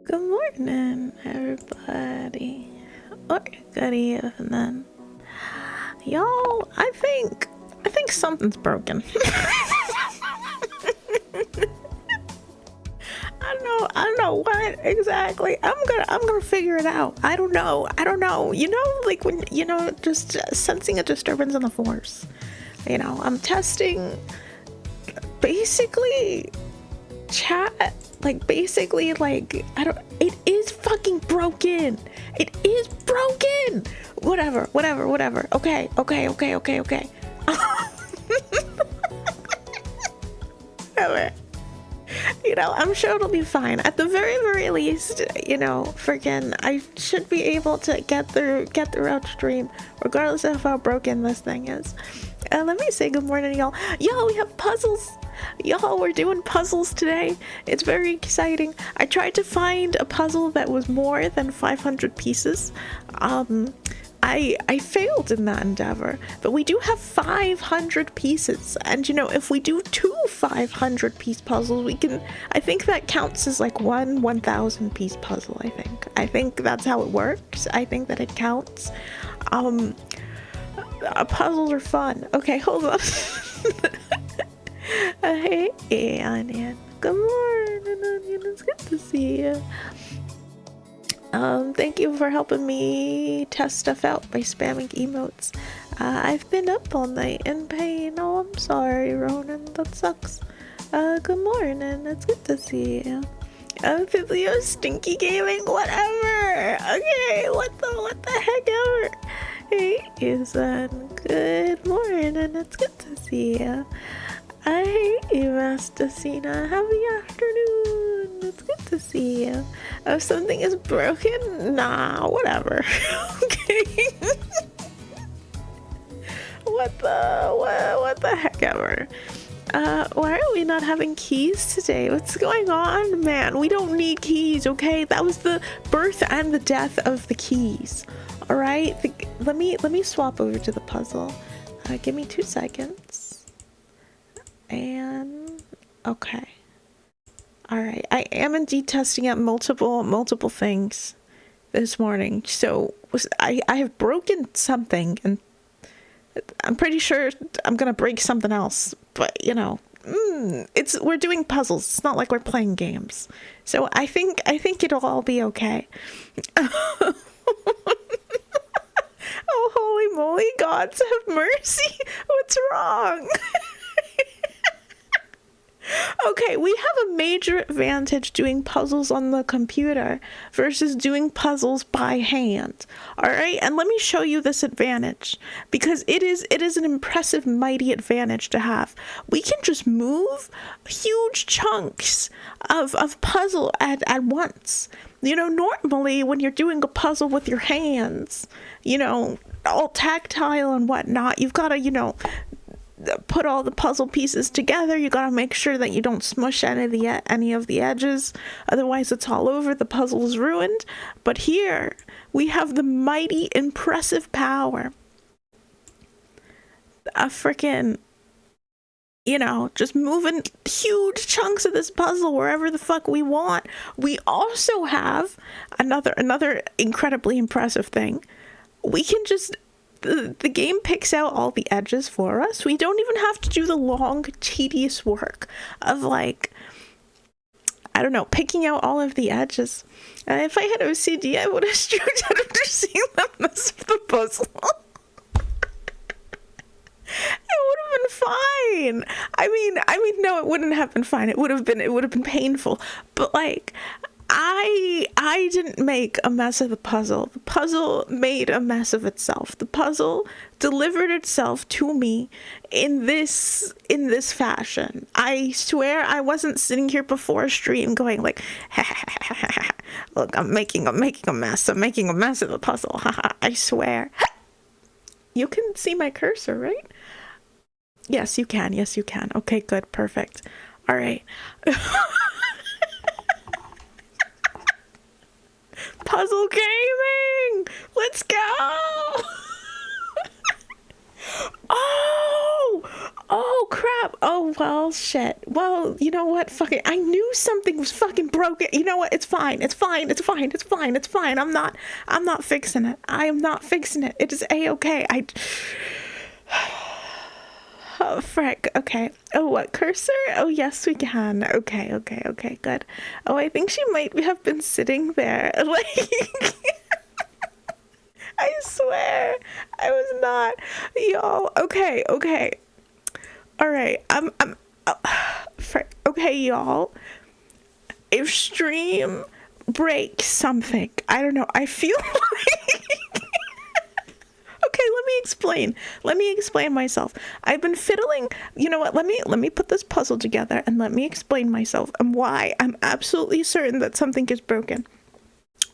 Good morning, everybody. Or good evening. Y'all, I think something's broken. I don't know what exactly. I'm gonna figure it out. I don't know. You know, like when, you know, just sensing a disturbance in the force. You know, I'm testing basically chat, like basically like it is fucking broken. It is broken. Whatever. Okay. Whatever. You know, I'm sure it'll be fine. At the very least, you know, freaking I should be able to get through upstream, regardless of how broken this thing is. Let me say good morning, y'all. Yo, we have puzzles. Y'all, we're doing puzzles today. It's very exciting. I tried to find a puzzle that was more than 500 pieces. I failed in that endeavor, but we do have 500 pieces, and you know, if we do two 500 piece puzzles, we can, I think that counts as like one 1,000 piece puzzle. I think that's how it works. I think that it counts. Puzzles are fun. Okay, hold on. Hey, Onion. Good morning, Onion. It's good to see you. Thank you for helping me test stuff out by spamming emotes. I've been up all night in pain. Oh, I'm sorry, Ronan. That sucks. Good morning. It's good to see you. Biblio Stinky Gaming, whatever. Okay, what the heck ever. Hey, Izan. Good morning. It's good to see you. I hate you, Mastasina. Happy afternoon. It's good to see you. Oh, something is broken? Nah, whatever. Okay. What the heck ever. Why are we not having keys today? What's going on, man? We don't need keys, okay? That was the birth and the death of the keys. All right? Let me swap over to the puzzle. Give me 2 seconds. And okay. All right. I am indeed testing out multiple things this morning. So I have broken something, and I'm pretty sure I'm gonna break something else. But you know, we're doing puzzles. It's not like we're playing games. So I think it'll all be okay. Oh, holy moly! Gods have mercy. What's wrong? Okay, we have a major advantage doing puzzles on the computer versus doing puzzles by hand. All right, and let me show you this advantage because it is an impressive, mighty advantage to have. We can just move huge chunks of puzzle at once. You know, normally when you're doing a puzzle with your hands, you know, all tactile and whatnot, you've got to, you know, put all the puzzle pieces together. You got to make sure that you don't smush any of the edges, otherwise it's all over, the puzzle is ruined. But here we have the mighty impressive power of freaking, you know, just moving huge chunks of this puzzle wherever the fuck we want. We also have another incredibly impressive thing. We can just the game picks out all the edges for us. We don't even have to do the long, tedious work of, like, I don't know, picking out all of the edges. If I had OCD, I would have stroked out after seeing the mess of the puzzle. It would have been fine. I mean, no, it wouldn't have been fine. It would have been painful. But, like, I didn't make a mess of the puzzle. The puzzle made a mess of itself. The puzzle delivered itself to me in this fashion. I swear I wasn't sitting here before a stream going like, look, I'm making a mess. I'm making a mess of the puzzle. I swear. You can see my cursor, right? Yes, you can. Yes, you can. Okay, good. Perfect. All right. Puzzle gaming! Let's go! Oh crap. Oh well, shit. Well, you know what? Fuck it. I knew something was fucking broken. You know what? It's fine. I'm not fixing it. I am not fixing it. It is A-okay. Oh, frick. Okay. Oh, what? Cursor? Oh, yes, we can. Okay, good. Oh, I think she might have been sitting there. Like, I swear, I was not. Y'all, okay. All right, frick. Okay, y'all. If stream breaks something, I don't know, I feel like... Okay, let me explain myself. I've been fiddling. You know what? Let me put this puzzle together and let me explain myself and why I'm absolutely certain that something is broken.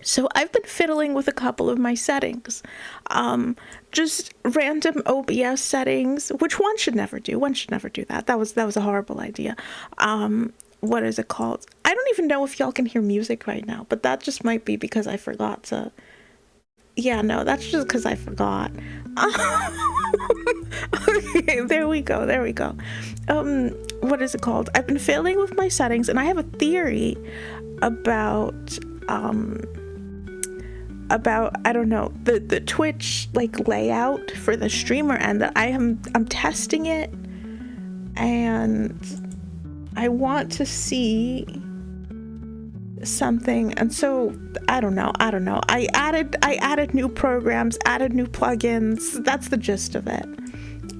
So I've been fiddling with a couple of my settings. Just random OBS settings, which one should never do. One should never do that. That was a horrible idea. What is it called? I don't even know if y'all can hear music right now, but that just might be because I forgot to. Yeah, no, that's just because I forgot. Okay, there we go. What is it called? I've been fiddling with my settings, and I have a theory about I don't know, the Twitch like layout for the streamer end. That I'm testing it, and I want to see something, and so I don't know. I added new programs, added new plugins. That's the gist of it.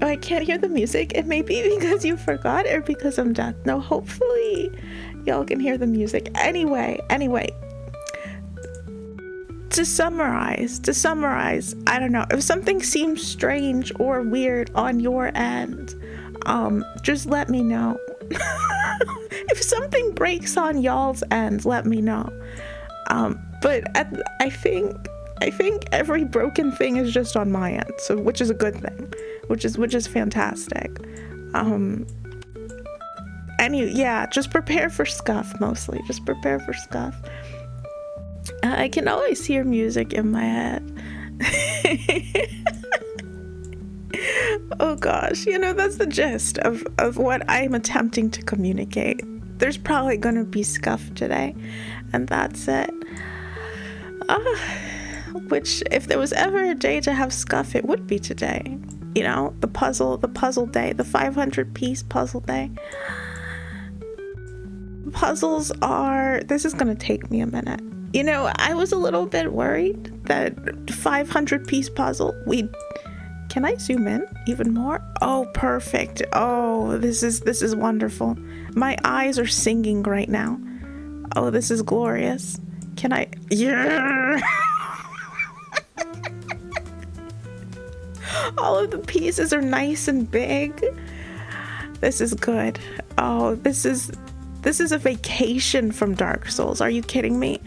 Oh, I can't hear the music. It may be because you forgot or because I'm deaf. No, hopefully y'all can hear the music. Anyway, to summarize, I don't know, if something seems strange or weird on your end, just let me know. If something breaks on y'all's end, let me know. But I think every broken thing is just on my end, so which is a good thing, which is fantastic. Yeah, just prepare for scuff mostly. Just prepare for scuff. I can always hear music in my head. Oh gosh, you know, that's the gist of what I'm attempting to communicate. There's probably gonna be scuff today, and that's it. Which, if there was ever a day to have scuff, it would be today. You know, the puzzle day, the 500-piece puzzle day. Puzzles are... This is gonna take me a minute. You know, I was a little bit worried that 500-piece puzzle, Can I zoom in even more? Oh, perfect. Oh, this is wonderful. My eyes are singing right now. Oh, this is glorious. Can I? Yeah. All of the pieces are nice and big. This is good. Oh, this is a vacation from Dark Souls. Are you kidding me?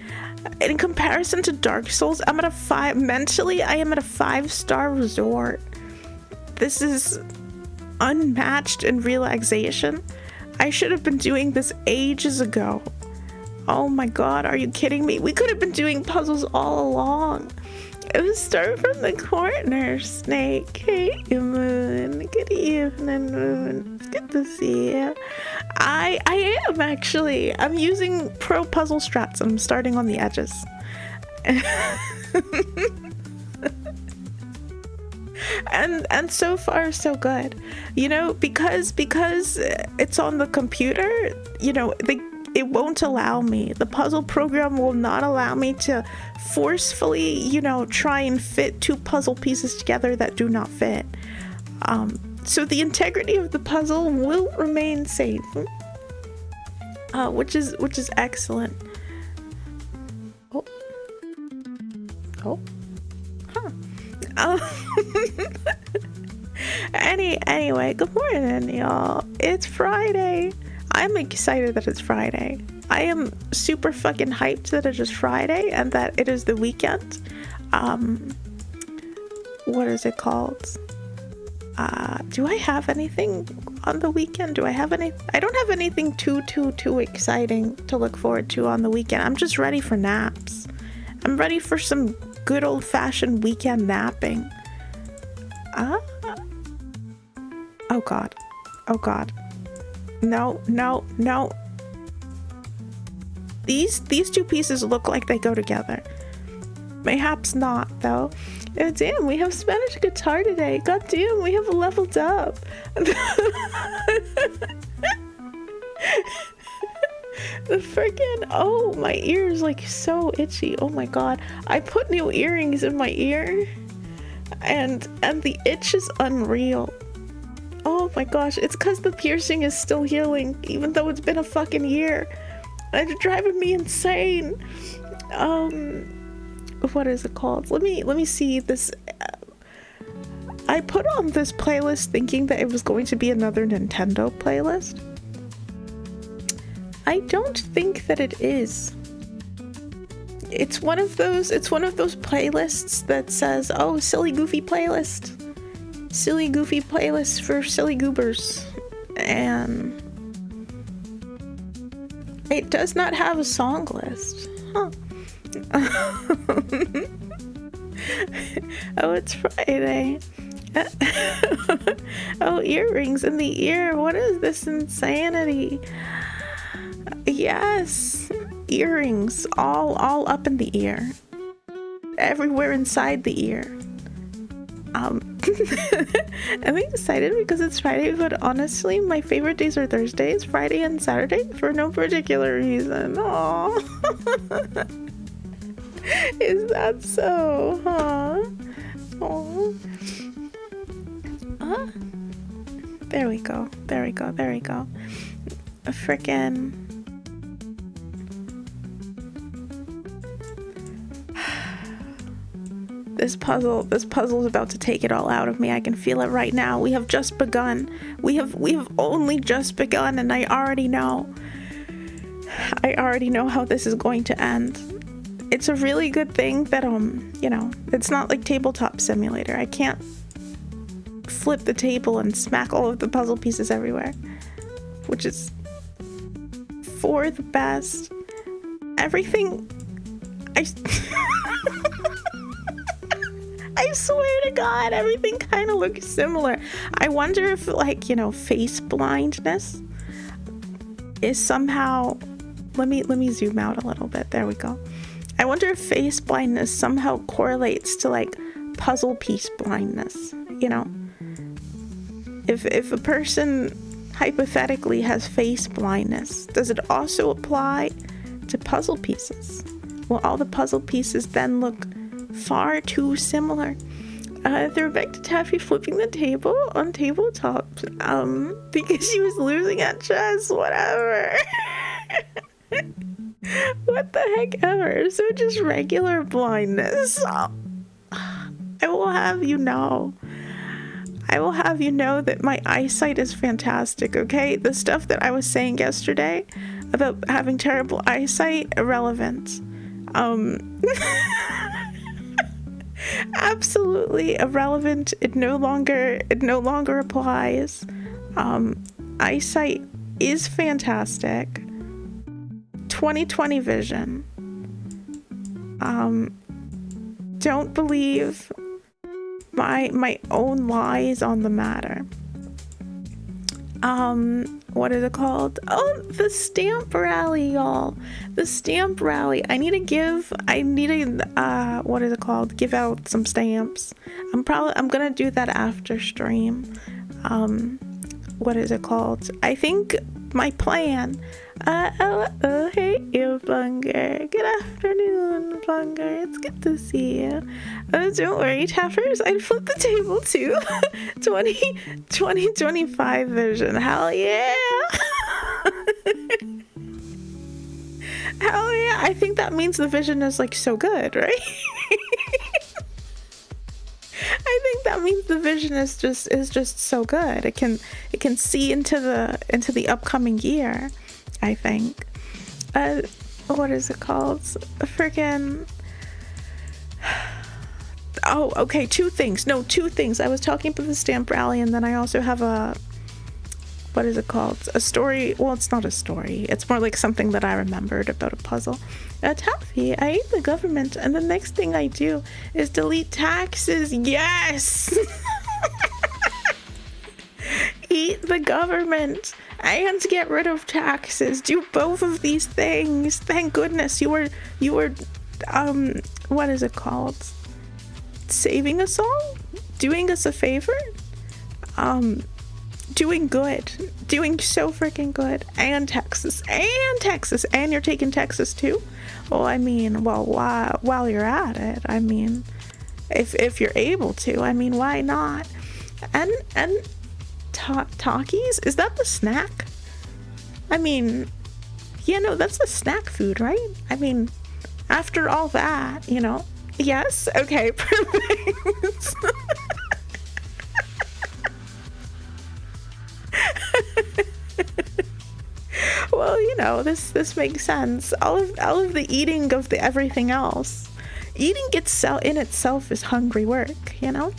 In comparison to Dark Souls, I'm at a 5. Mentally, I am at a 5-star resort. This is unmatched in relaxation. I should have been doing this ages ago. Oh my god, are you kidding me? We could have been doing puzzles all along. It was start from the corner, Snake. Hey, Moon. Good evening, Moon. It's good to see you. I am actually. I'm using pro puzzle strats. I'm starting on the edges. and so far so good. You know, because it's on the computer, you know, it won't allow me. The puzzle program will not allow me to forcefully, you know, try and fit 2 puzzle pieces together that do not fit. So the integrity of the puzzle will remain safe, which is excellent. Oh, huh. Anyway, good morning, y'all. It's Friday. I'm excited that it's Friday. I am super fucking hyped that it is Friday and that it is the weekend. What is it called? Do I have anything on the weekend? I don't have anything too exciting to look forward to on the weekend. I'm just ready for naps. I'm ready for some good old-fashioned weekend napping. Oh god. Oh god. No. These 2 pieces look like they go together. Mayhaps not, though. Oh, damn, we have Spanish guitar today. God damn, we have leveled up. The freaking, oh, my ear is like so itchy. Oh my god. I put new earrings in my ear and the itch is unreal. Oh my gosh, it's because the piercing is still healing, even though it's been a fucking year. It's driving me insane. What is it called? Let me see this. I put on this playlist thinking that it was going to be another Nintendo playlist. I don't think that it is. It's one of those playlists that says, "Oh, silly goofy playlist. Silly goofy playlist for silly goobers." And it does not have a song list. Huh. Oh, it's Friday. Oh, earrings in the ear. What is this insanity? Yes, earrings all up in the ear, everywhere inside the ear. I'm excited because it's Friday, but honestly, my favorite days are Thursdays, Friday, and Saturday for no particular reason. Aww. Is that so? Huh? Aww. There we go. A frickin'. This puzzle is about to take it all out of me. I can feel it right now. We have just begun. We have only just begun, and I already know how this is going to end. It's a really good thing that you know, it's not like Tabletop Simulator. I can't flip the table and smack all of the puzzle pieces everywhere, which is for the best. Everything I swear to God, everything kind of looks similar. I wonder if, like, you know, face blindness is somehow... Let me zoom out a little bit. There we go. I wonder if face blindness somehow correlates to, like, puzzle piece blindness, you know? If a person hypothetically has face blindness, does it also apply to puzzle pieces? Will all the puzzle pieces then look far too similar? They're back to Taffy flipping the table on tabletop, because she was losing at chess, whatever. What the heck ever. So just regular blindness. I will have you know. I will have you know that my eyesight is fantastic, okay? The stuff that I was saying yesterday about having terrible eyesight, irrelevant. Absolutely irrelevant. It no longer applies. Eyesight is fantastic. 20/20 vision. Don't believe my own lies on the matter. What is it called? Oh, the stamp rally, y'all. The stamp rally. I need to give what is it called? Give out some stamps. I'm gonna do that after stream. What is it called? I think my plan. Hey, you Bunger. Good afternoon, Bunger. It's good to see you. Don't worry, Taffers. I'd flip the table too. 2025 vision. Hell yeah. Hell yeah. I think that means the vision is like so good, right? I think that means the vision is just so good. It can see into the upcoming year, I think. What is it called? Freaking. Oh, okay. Two things. I was talking about the stamp rally, and then I also have what is it called? A story. Well, it's not a story. It's more like something that I remembered about a puzzle. Taffy, I hate the government, and the next thing I do is delete taxes. Yes! Eat the government and get rid of taxes. Do both of these things. Thank goodness you were what is it called? Saving us all? Doing us a favor? Doing good. Doing so freaking good. And Texas. And you're taking Texas too? Well, I mean, while you're at it, I mean, if you're able to, I mean, why not? And Takis? Is that the snack? I mean, yeah, no, that's the snack food, right? I mean, after all that, you know. Yes? Okay, perfect. Well, you know, this makes sense. All of the eating of the everything else. Eating in itself is hungry work, you know?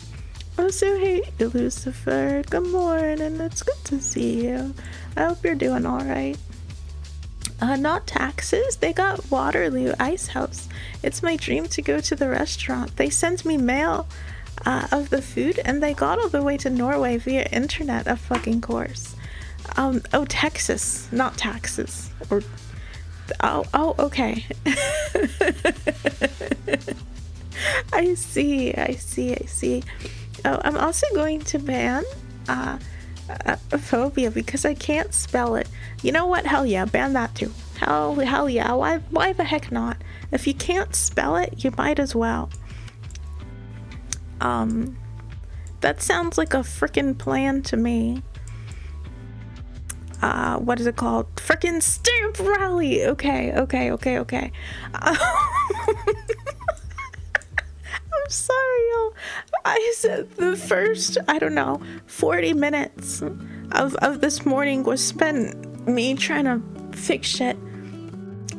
Oh, so hey, Lucifer. Good morning. It's good to see you. I hope you're doing alright. Not taxes. They got Waterloo Ice House. It's my dream to go to the restaurant. They sent me mail of the food, and they got all the way to Norway via internet, of fucking course. Oh, Texas, not taxes. Or, oh, okay. I see. Oh, I'm also going to ban phobia because I can't spell it. You know what? Hell yeah, ban that too. Hell yeah. Why the heck not? If you can't spell it, you might as well. That sounds like a frickin' plan to me. What is it called? Frickin' stamp rally! Okay. I'm sorry, y'all. I said the first, 40 minutes of this morning was spent me trying to fix shit.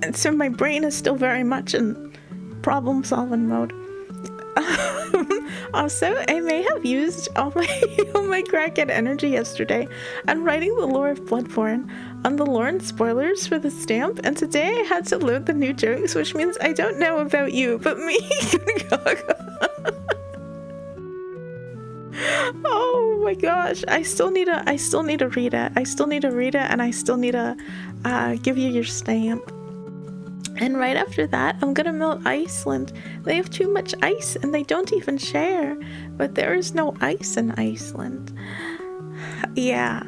And so my brain is still very much in problem-solving mode. Also, I may have used all my crackhead energy yesterday on writing the lore of Bloodborne on the lore and spoilers for the stamp, and today I had to load the new jokes, which means I don't know about you, but me. Oh my gosh, I still need to read it. And I still need to give you your stamp. And right after that, I'm gonna melt Iceland. They have too much ice and they don't even share. But there is no ice in Iceland. Yeah.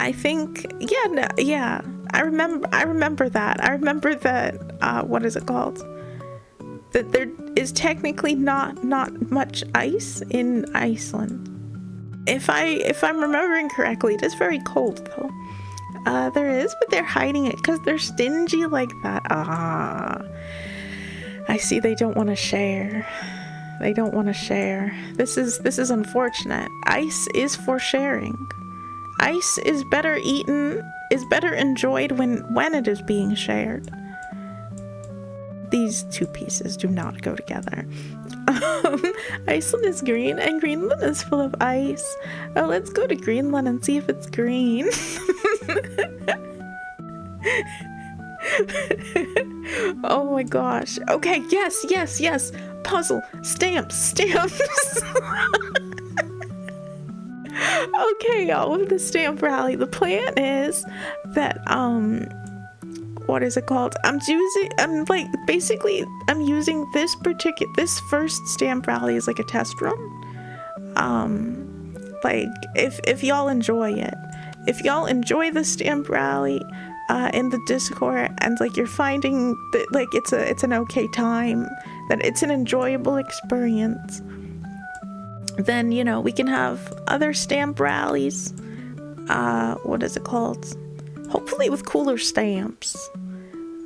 I think, I remember that. I remember that, what is it called? that there is technically not much ice in Iceland. If I'm remembering correctly, it is very cold though. There is, but they're hiding it because they're stingy like that. I see they don't want to share. They don't want to share. This is unfortunate. Ice is for sharing. Ice is better eaten, is better enjoyed when it is being shared. These two pieces do not go together. Iceland is green and Greenland is full of ice. Oh, let's go to Greenland and see if it's green. Oh my gosh. Okay, yes. Puzzle. Stamps. Okay, y'all, with the stamp rally, the plan is that, what is it called? I'm using this first stamp rally as like a test run. Like, if y'all enjoy it, if y'all enjoy the stamp rally, in the Discord, and like you're finding that like it's an okay time, that it's an enjoyable experience, then, you know, we can have other stamp rallies. What is it called? Hopefully with cooler stamps.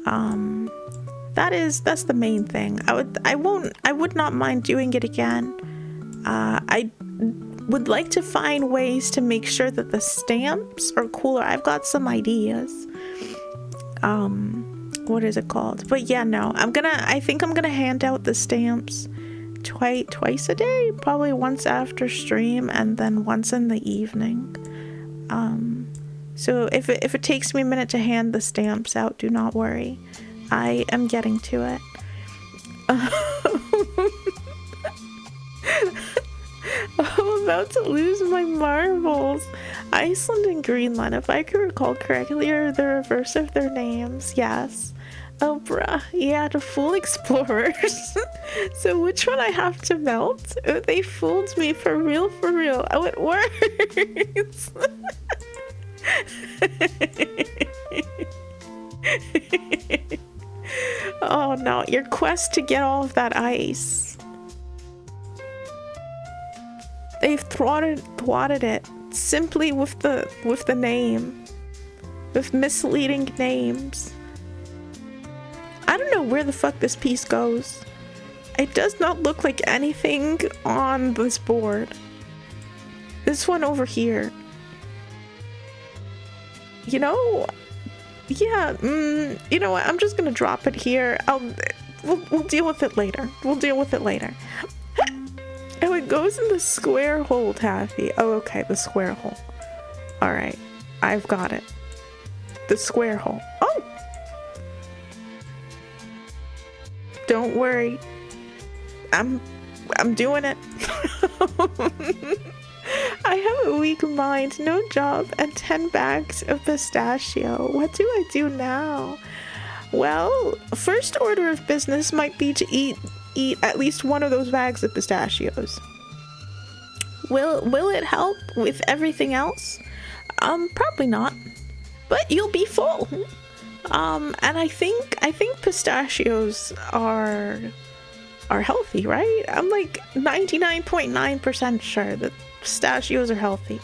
That's the main thing. I would not mind doing it again. I would like to find ways to make sure that the stamps are cooler. I've got some ideas. What is it called? But yeah, no, I think I'm gonna hand out the stamps twice a day, probably once after stream and then once in the evening. So if it takes me a minute to hand the stamps out, do not worry. I am getting to it. I'm about to lose my marbles. Iceland and Greenland, if I can recall correctly, are the reverse of their names. Yes. Oh, bruh. Yeah, to fool explorers. So which one I have to melt? Oh, they fooled me for real. Oh, it works. Oh no, your quest to get all of that ice. They've thwarted it simply with the name, with misleading names. I don't know where the fuck this piece goes. It does not look like anything on this board. This one over here. You know, yeah, you know what? I'm just gonna drop it here. We'll deal with it later. Oh, it goes in the square hole, Taffy. Oh, okay, the square hole. All right, I've got it. The square hole. Oh! Don't worry. I'm doing it. I have a weak mind, no job, and 10 bags of pistachio. What do I do now? Well, first order of business might be to eat at least one of those bags of pistachios. Will it help with everything else? Probably not. But you'll be full. And I think pistachios are healthy, right? I'm like 99.9% sure that pistachios are healthy.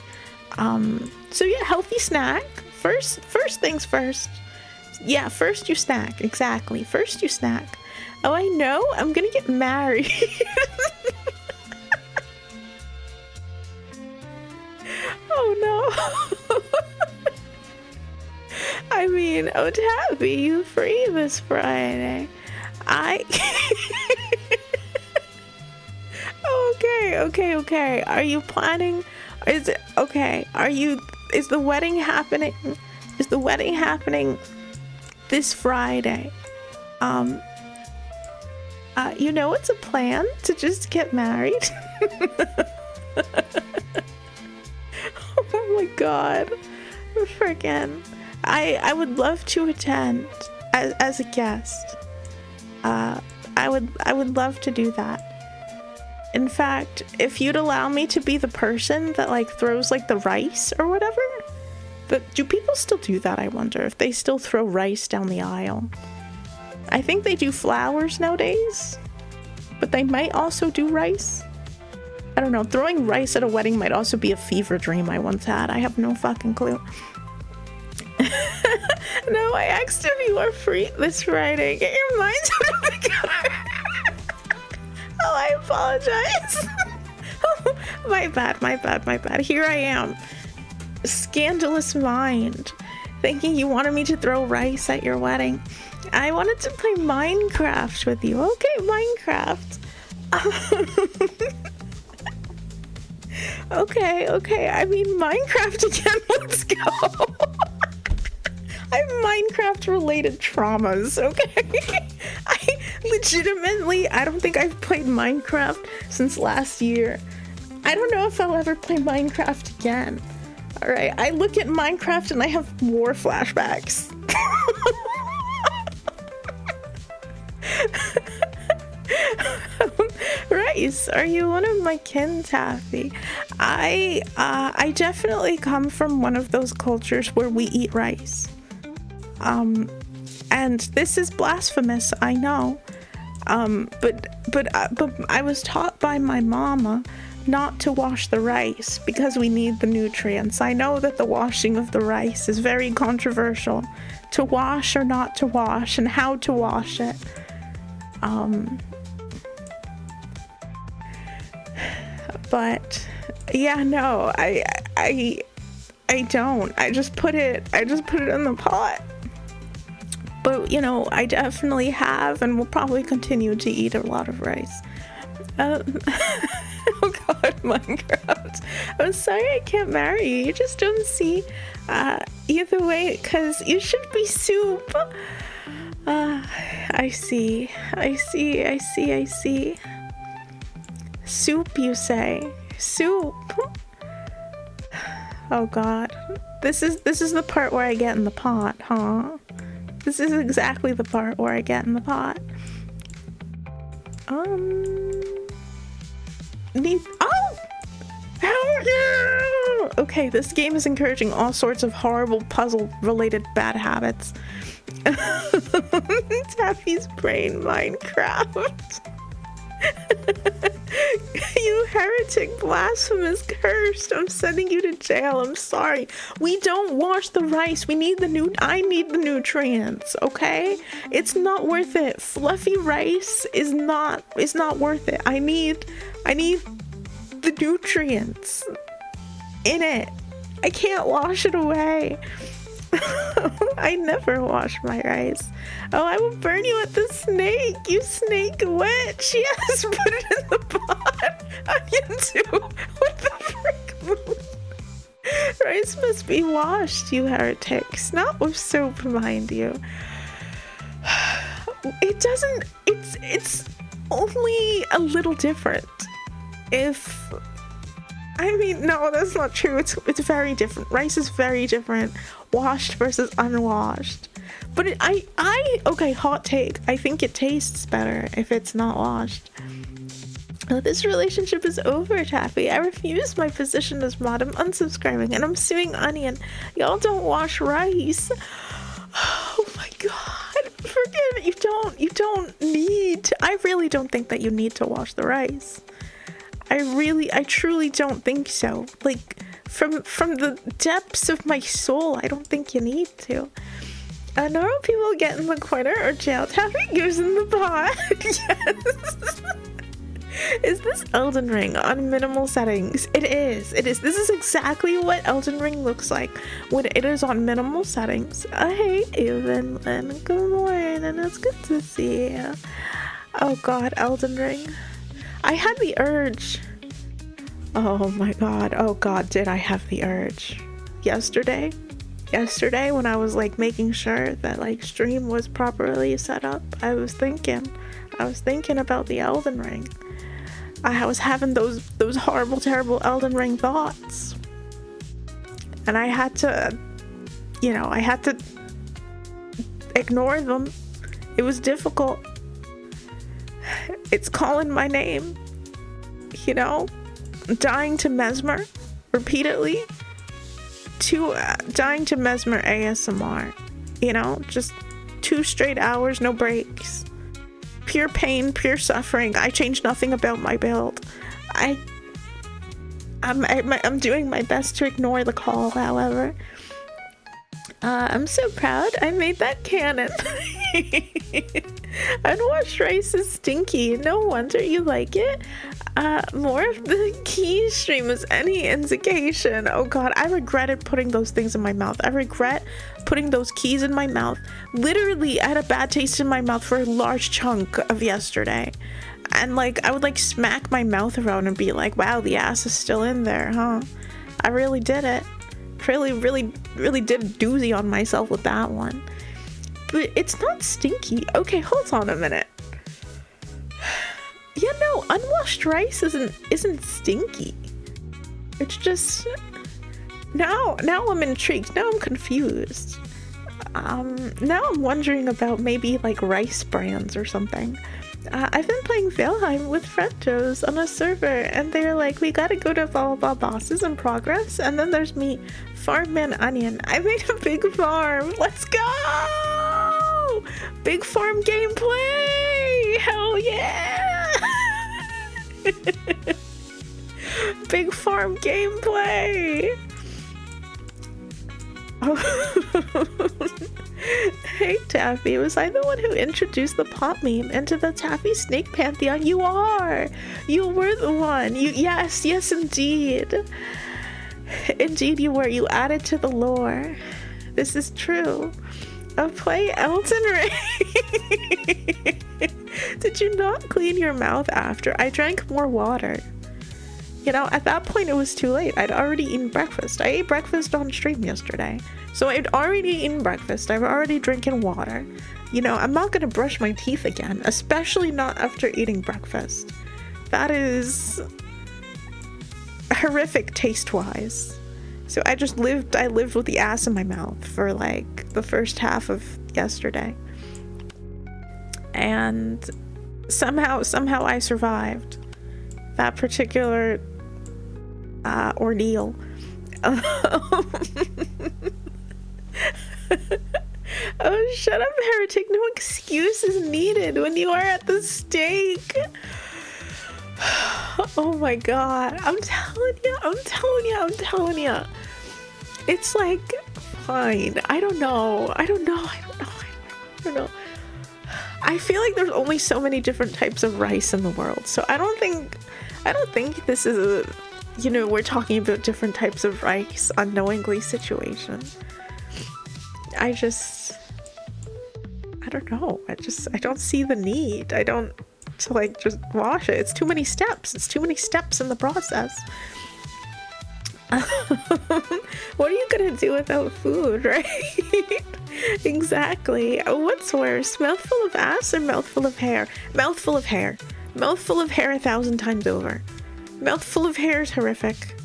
So yeah, healthy snack. First things first. Yeah, first you snack. Exactly. First you snack. Oh, I know. I'm gonna get married. Oh no. I mean, oh Tabby, you free this Friday. Okay. Are you planning? Is the wedding happening? Is the wedding happening this Friday? You know, it's a plan to just get married. Oh my god. Freaking. I would love to attend as a guest. I would love to do that. In fact, if you'd allow me to be the person that like throws like the rice or whatever. But do people still do that, I wonder? If they still throw rice down the aisle. I think they do flowers nowadays. but they might also do rice. I don't know. Throwing rice at a wedding might also be a fever dream I once had. I have no fucking clue. No, I asked if you are free this Friday. Get your minds out of the gutter. Oh, I apologize. Oh, my bad. Here I am. Scandalous mind. Thinking you wanted me to throw rice at your wedding. I wanted to play Minecraft with you. Okay, Minecraft. Okay. I mean, Minecraft again. Let's go. I have Minecraft-related traumas, okay? I don't think I've played Minecraft since last year. I don't know if I'll ever play Minecraft again. Alright, I look at Minecraft and I have war flashbacks. Rice, are you one of my kin, Taffy? I definitely come from one of those cultures where we eat rice. And this is blasphemous, I know. But I was taught by my mama not to wash the rice because we need the nutrients. I know that the washing of the rice is very controversial. To wash or not to wash, and how to wash it. But yeah, no, I don't. I just put it in the pot. But, you know, I definitely have and will probably continue to eat a lot of rice. Oh god, Minecraft. I'm sorry I can't marry you. You just don't see either way, because you should be soup. I see. Soup, you say? Soup? Oh god. This is the part where I get in the pot, huh? This is exactly the part where I get in the pot. Okay, this game is encouraging all sorts of horrible puzzle-related bad habits. Taffy's brain, Minecraft. You heretic, blasphemous, cursed. I'm sending you to jail. I'm sorry. We don't wash the rice. I need the nutrients, okay? It's not worth it. Fluffy rice is not worth it. I need the nutrients in it. I can't wash it away. I never wash my rice. Oh, I will burn you at the snake, you snake witch. Yes, put it in the pot. Onion soup. What the frick move? Rice must be washed, you heretics. Not with soap, mind you. It doesn't, it's only a little different. I mean, no, that's not true. It's very different. Rice is very different. Washed versus unwashed. But okay, hot take. I think it tastes better if it's not washed. Oh, this relationship is over, Taffy. I refuse my position as mod. I'm unsubscribing and I'm suing Onion. Y'all don't wash rice. Oh my god. Forget it. You don't need to. I really don't think that you need to wash the rice. I truly don't think so. Like, from the depths of my soul, I don't think you need to. Normal people get in the corner or jail. Taffy goes in the pot. Yes. Is this Elden Ring on minimal settings? It is. This is exactly what Elden Ring looks like when it is on minimal settings. Hey, Evan, and good morning, and it's good to see you. Oh god, Elden Ring. I had the urge. Oh my god. Oh god, did I have the urge. Yesterday when I was like making sure that like stream was properly set up, I was thinking about the Elden Ring. I was having those horrible, terrible Elden Ring thoughts. And I had to ignore them. It was difficult. It's calling my name, you know, dying to Mesmer repeatedly, dying to Mesmer ASMR, you know, just 2 straight hours, no breaks. Pure pain, pure suffering. I changed nothing about my build. I'm doing my best to ignore the call, however. I'm so proud I made that cannon. Unwashed rice is stinky. No wonder you like it. More of the key stream is any indication. Oh god, I regretted putting those things in my mouth. I regret putting those keys in my mouth. Literally, I had a bad taste in my mouth for a large chunk of yesterday. And like, I would like smack my mouth around and be like, wow, the ass is still in there, huh? I really did it. Really did a doozy on myself with that one. But it's not stinky. Okay, hold on a minute. Yeah, no, unwashed rice isn't stinky. It's just now I'm intrigued. Now I'm confused. Now I'm wondering about maybe like rice brands or something. I've been playing Valheim with friendos on a server, and they're like, we gotta go to blah blah blah bosses in progress, and then there's me, Farm Man Onion. I made a big farm. Let's go! Big farm gameplay! Hell yeah! Big farm gameplay! Hey Taffy, was I the one who introduced the pop meme into the Taffy Snake Pantheon? You are! You were the one! Yes, indeed! Indeed you were. You added to the lore. This is true. Play Elden Ring! Did you not clean your mouth after? I drank more water. You know, at that point it was too late. I'd already eaten breakfast. I ate breakfast on stream yesterday. So I'd already eaten breakfast. I'm already drinking water. You know, I'm not gonna brush my teeth again, especially not after eating breakfast. That is horrific taste-wise. So I lived with the ass in my mouth for like the first half of yesterday. And somehow I survived that particular ordeal. Oh, shut up, heretic. No excuse is needed when you are at the stake. Oh my god. I'm telling you. It's like, fine. I don't know. I feel like there's only so many different types of rice in the world. So I don't think this is a, you know, we're talking about different types of rice unknowingly situation. I don't know. I don't see the need. To like just wash it. It's too many steps. It's too many steps in the process. What are you gonna do without food, right? Exactly. What's worse, mouthful of ass or mouthful of hair? Mouthful of hair. Mouthful of hair 1,000 times over. Mouthful of hair is horrific.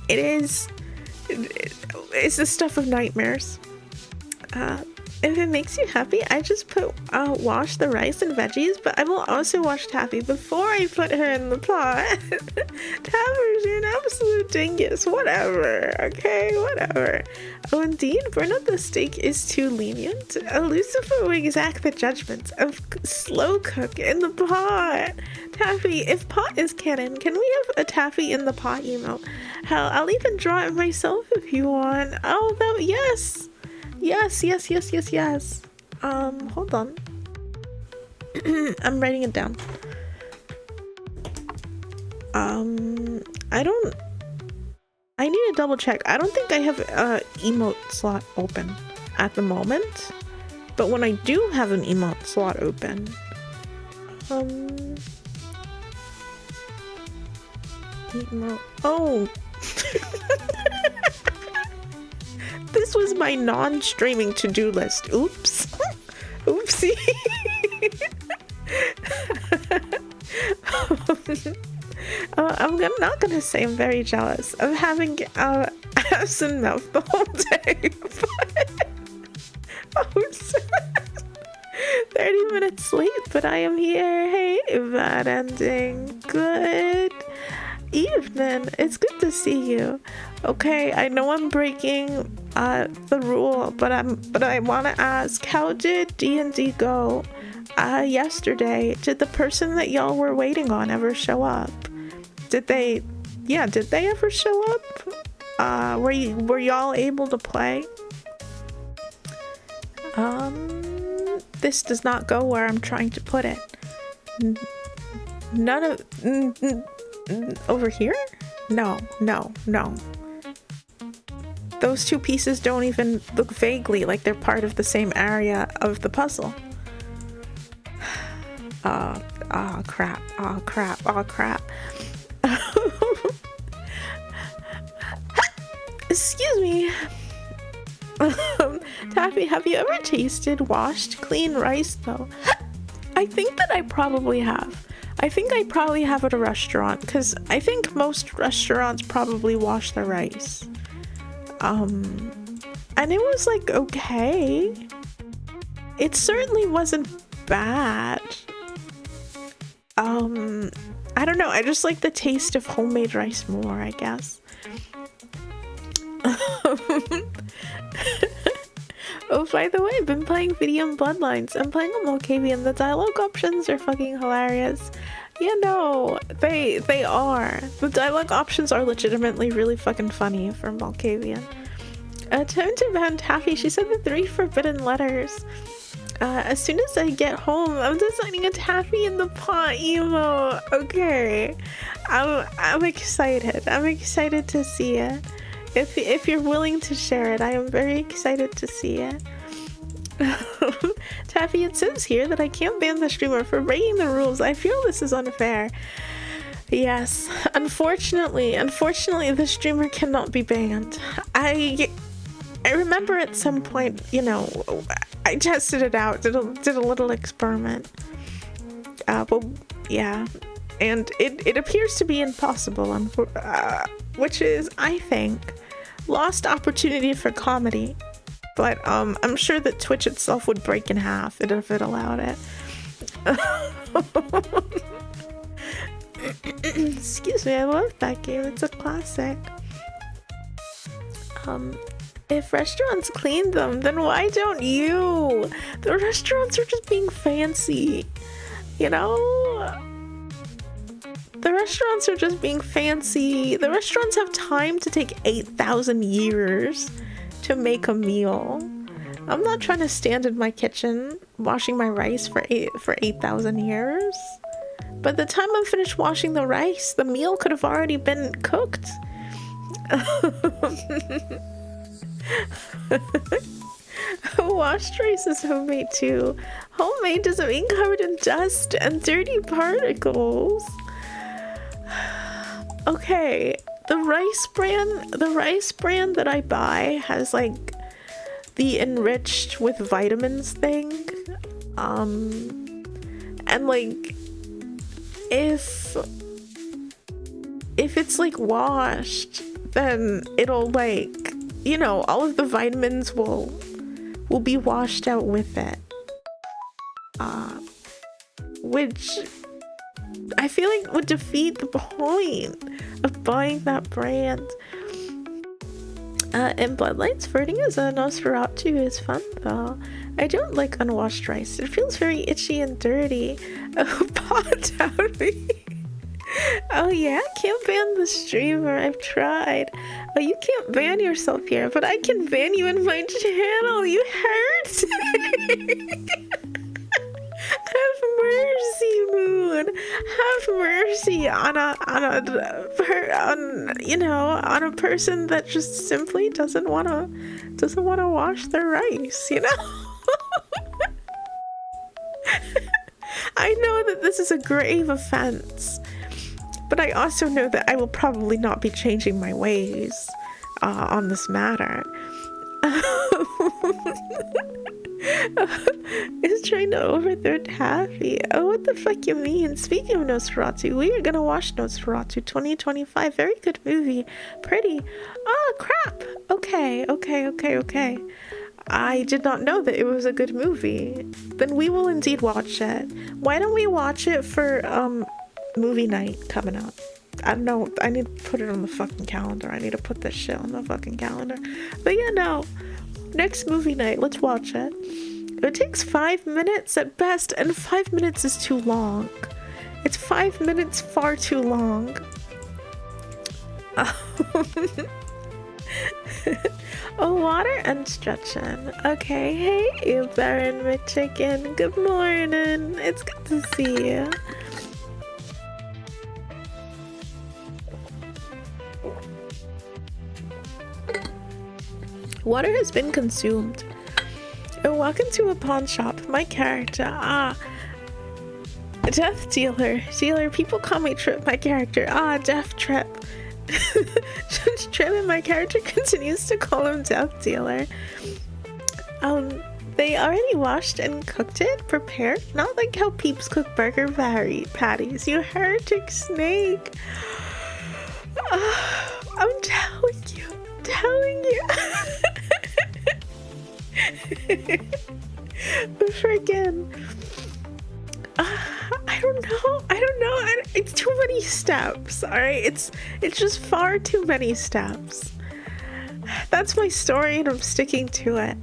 It's the stuff of nightmares. If it makes you happy, I just wash the rice and veggies, but I will also wash Taffy before I put her in the pot. Taffers, you're an absolute dingus. Whatever, okay? Whatever. Oh, indeed, burn at the stake is too lenient. Lucifer will exact the judgment of slow cook in the pot. Taffy, if pot is canon, can we have a Taffy in the pot emote? Hell, I'll even draw it myself if you want. Oh, yes. Yes. Hold on. I'm writing it down. I need to double check. I don't think I have a emote slot open at the moment, but when I do have an emote slot open, emote. Oh. This was my non-streaming to-do list. Oops. Oopsie. I'm not gonna say I'm very jealous of having ass and mouth the whole day. But 30 minutes late, but I am here. Hey, bad ending. Good evening. It's good to see you. Okay, I know I'm breaking the rule, but I want to ask, how did D&D go yesterday? Did the person that y'all were waiting on ever show up? Did they ever show up? Were y'all able to play? This does not go where I'm trying to put it. None of over here? No. Those two pieces don't even look vaguely like they're part of the same area of the puzzle. Crap. Excuse me. Taffy, have you ever tasted washed clean rice though? I think that I probably have. I think I probably have at a restaurant, because I think most restaurants probably wash the rice. And it was like okay. It certainly wasn't bad. I don't know, I just like the taste of homemade rice more, I guess. Oh, by the way, I've been playing Video Bloodlines. I'm playing on Malkavian. The dialogue options are fucking hilarious. You know, they are. The dialogue options are legitimately really fucking funny for Malkavian. Turn to Van Taffy, she said the 3 forbidden letters. As soon as I get home, I'm designing a Taffy in the pot emo. Okay. I'm excited. I'm excited to see it. If you're willing to share it, I am very excited to see it. Taffy, it says here that I can't ban the streamer for breaking the rules. I feel this is unfair. Yes, unfortunately, the streamer cannot be banned. I remember at some point, you know, I tested it out, did a little experiment. Well, yeah, and it appears to be impossible, which is, I think, lost opportunity for comedy. But I'm sure that Twitch itself would break in half if it allowed it. Excuse me, I love that game. It's a classic. If restaurants clean them, then why don't you? The restaurants are just being fancy, you know? The restaurants are just being fancy. The restaurants have time to take 8,000 years to make a meal. I'm not trying to stand in my kitchen washing my rice for 8,000 years. By the time I'm finished washing the rice, the meal could have already been cooked. Washed rice is homemade too. Homemade doesn't mean covered in dust and dirty particles. Okay, the rice brand that I buy has like the enriched with vitamins thing. And like if it's like washed, then it'll like, you know, all of the vitamins will be washed out with it. Which I feel like would defeat the point of buying that brand. And Bloodlines flirting as a Nosferatu is fun though. I don't like unwashed rice. It feels very itchy and dirty. Oh, pot out me. Oh yeah, can't ban the streamer. I've tried. Oh, you can't ban yourself here, but I can ban you in my channel. You hurt. Have mercy, Moon. Have mercy on a person that just simply doesn't wanna wash their rice, you know? I know that this is a grave offense, but I also know that I will probably not be changing my ways on this matter. Is trying to overthrow Taffy. Oh, what the fuck you mean? Speaking of Nosferatu, we are gonna watch Nosferatu 2025. Very good movie. Pretty. Oh, crap. Okay. I did not know that it was a good movie. Then we will indeed watch it. Why don't we watch it for movie night coming up? I don't know. I need to put it on the fucking calendar. I need to put this shit on the fucking calendar. But yeah, no. Next movie night, let's watch it. It takes 5 minutes at best, and 5 minutes is too long. It's 5 minutes far too long. Oh, water and stretching. Okay, hey, you Baron McChicken. Good morning. It's good to see you. Water has been consumed. I walk into a pawn shop. My character, Death Dealer. People call me Trip. My character, Death Trip. Trip, and my character continues to call him Death Dealer. They already washed and cooked it, prepared, not like how peeps cook burger patties. You heretic snake. I'm telling you. Freaking. I don't know. It's too many steps, alright? It's just far too many steps. That's my story and I'm sticking to it.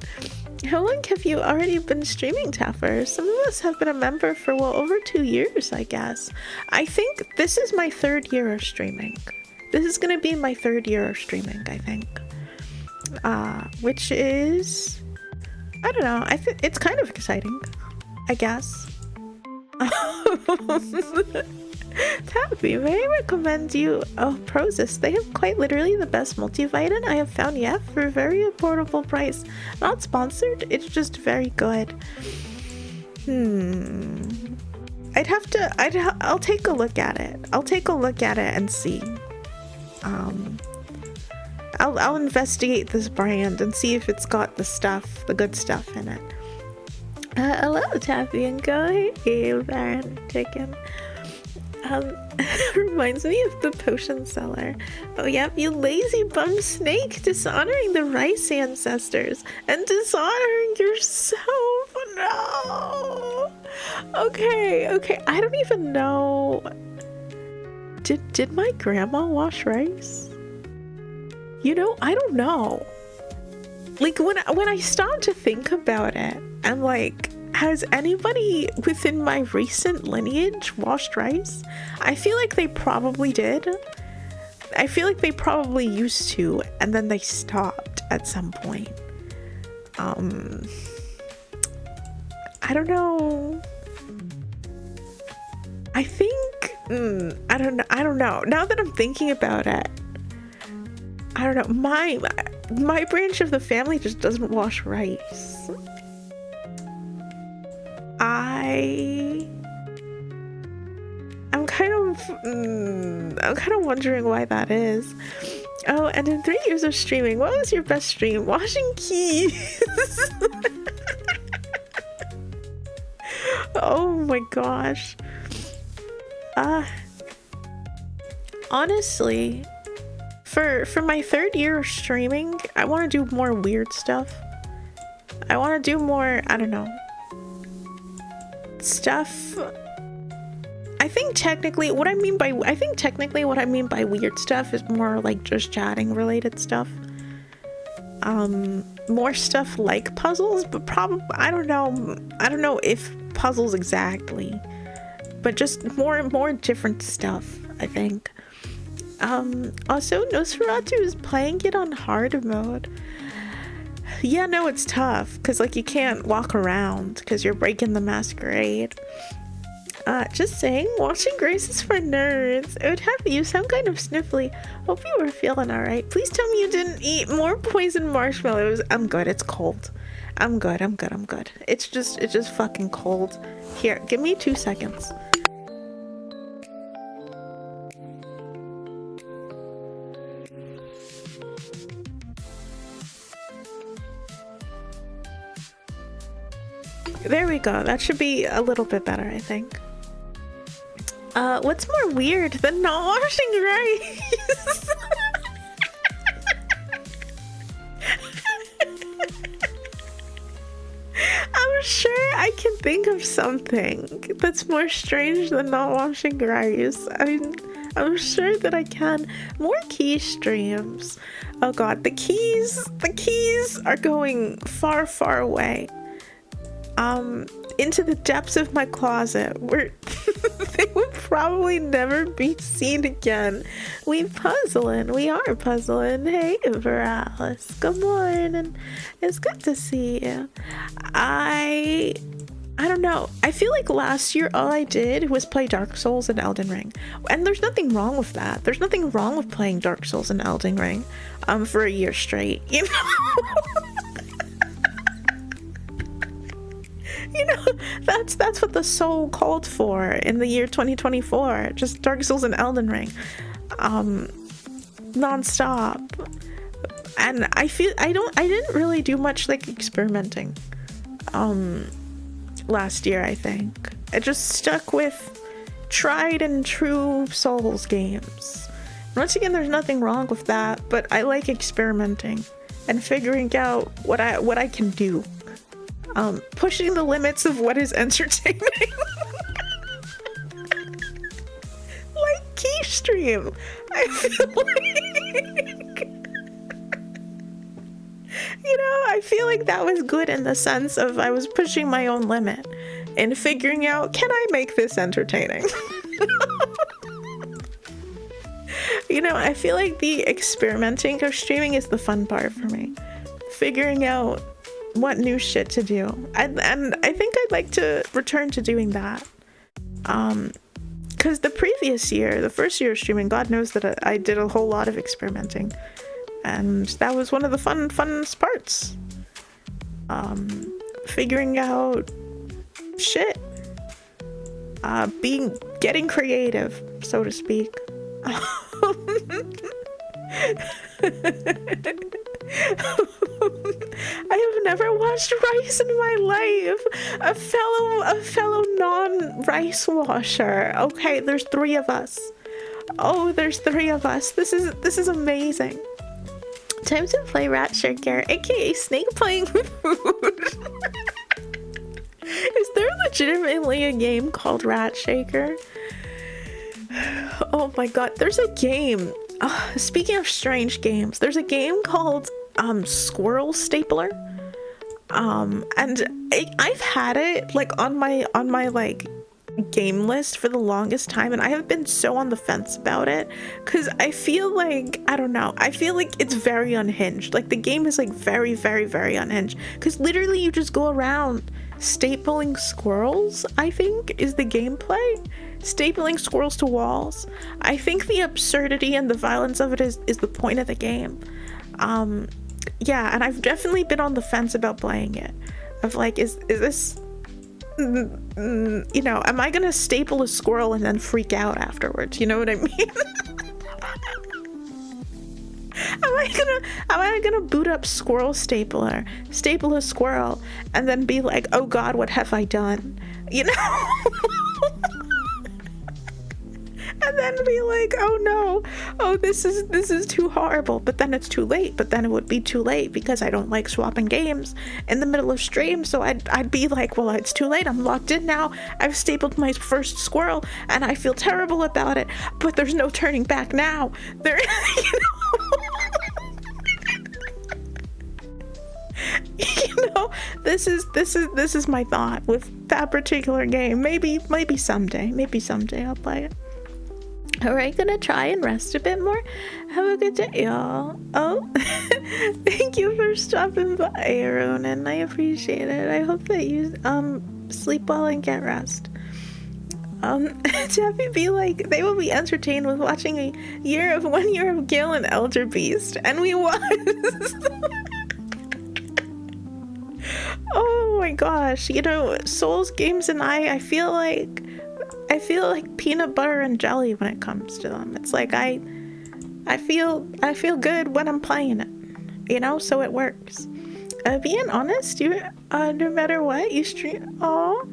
How long have you already been streaming, Taffer? Some of us have been a member for, well, over 2 years, I guess. I think this is my 3rd year of streaming. This is gonna be my 3rd year of streaming, I think. Which is... I don't know. I think it's kind of exciting, I guess. Taffy, may I recommend you Prozis? They have quite literally the best multivitamin I have found yet for a very affordable price. Not sponsored, it's just very good. I'll take a look at it. And see. I'll investigate this brand and see if it's got the good stuff in it. Hello, Taffy and Go. Hey, Baron Chicken. Reminds me of the potion seller. Oh, yep, you lazy bum snake, dishonoring the rice ancestors and dishonoring yourself. No. Okay. I don't even know. Did my grandma wash rice? You know, I don't know. Like, when I stopped to think about it, I'm like, has anybody within my recent lineage washed rice? I feel like they probably did. I feel like they probably used to, and then they stopped at some point. I don't know. I think, I don't know. Now that I'm thinking about it, I don't know. My branch of the family just doesn't wash rice. I'm kind of wondering why that is. Oh, and in 3 years of streaming, what was your best stream? Washing keys. Oh my gosh. Honestly, for my 3rd year of streaming, I want to do more weird stuff. I want to do more, I don't know, stuff. I think technically what I mean by weird stuff is more like just chatting related stuff. More stuff like puzzles, but probably I don't know if puzzles exactly, but just more different stuff, I think. Also, Nosferatu is playing it on hard mode. Yeah, no, it's tough because like you can't walk around because you're breaking the masquerade. Just saying, watching Grace is for nerds. It would have you sound kind of sniffly. Hope you were feeling alright. Please tell me you didn't eat more poison marshmallows. I'm good, it's cold. I'm good. It's just fucking cold. Here, give me 2 seconds. There we go. That should be a little bit better, I think. What's more weird than not washing rice? I'm sure I can think of something that's more strange than not washing rice. I mean, I'm sure that I can. More key streams. Oh god, the keys are going far, far away. Into the depths of my closet where they would probably never be seen again. We are puzzling. Hey, Veralis. Good morning. It's good to see you. I don't know. I feel like last year all I did was play Dark Souls and Elden Ring. And there's nothing wrong with that. There's nothing wrong with playing Dark Souls and Elden Ring for a year straight, you know? You know, that's what the soul called for in the year 2024. Just Dark Souls and Elden Ring. Non-stop. And I didn't really do much like experimenting last year. I think I just stuck with tried and true Souls games. Once again, there's nothing wrong with that, but I like experimenting and figuring out what I can do. Pushing the limits of what is entertaining. Like Keystream. I feel like you know, I feel like that was good in the sense of I was pushing my own limit and figuring out, can I make this entertaining? You know, I feel like the experimenting of streaming is the fun part for me. Figuring out what new shit to do. And I think I'd like to return to doing that. Because the previous year, the first year of streaming, God knows that I did a whole lot of experimenting. And that was one of the fun parts. Figuring out shit. Getting creative, so to speak. I have never watched rice in my life. A fellow non-rice washer. Okay, there's 3 of us. Oh, there's 3 of us. This is amazing. Time to play Rat Shaker, aka Snake Playing with Food. Is there legitimately a game called Rat Shaker? Oh my god, there's a game. Speaking of strange games, there's a game called Squirrel Stapler. And I've had it like on my like game list for the longest time, and I have been so on the fence about it because I feel like, I don't know, I feel like it's very unhinged. Like the game is like very, very, very unhinged because literally you just go around stapling squirrels, I think, is the gameplay. Stapling squirrels to walls. I think the absurdity and the violence of it is the point of the game. Yeah, and I've definitely been on the fence about playing it. Of like, is this, you know, am I gonna staple a squirrel and then freak out afterwards? You know what I mean? Am I gonna boot up Squirrel Stapler, staple a squirrel, and then be like, oh god, what have I done? You know? And then be like, oh no, oh this is too horrible, but then it's too late. But then it would be too late because I don't like swapping games in the middle of stream. So I'd be like, well, it's too late. I'm locked in now. I've stapled my first squirrel and I feel terrible about it. But there's no turning back now. There, you know. You know, this is my thought with that particular game. Maybe someday I'll play it. Alright, gonna try and rest a bit more. Have a good day, y'all. Oh, thank you for stopping by, Ronan. I appreciate it. I hope that you sleep well and get rest. Taffy be like, they will be entertained with watching a 1 year of Gale and Elder Beast, and we was. Oh my gosh, you know, Souls games and I feel like peanut butter and jelly when it comes to them. It's like I feel good when I'm playing it, you know, so it works. Being honest, you no matter what you stream. Oh,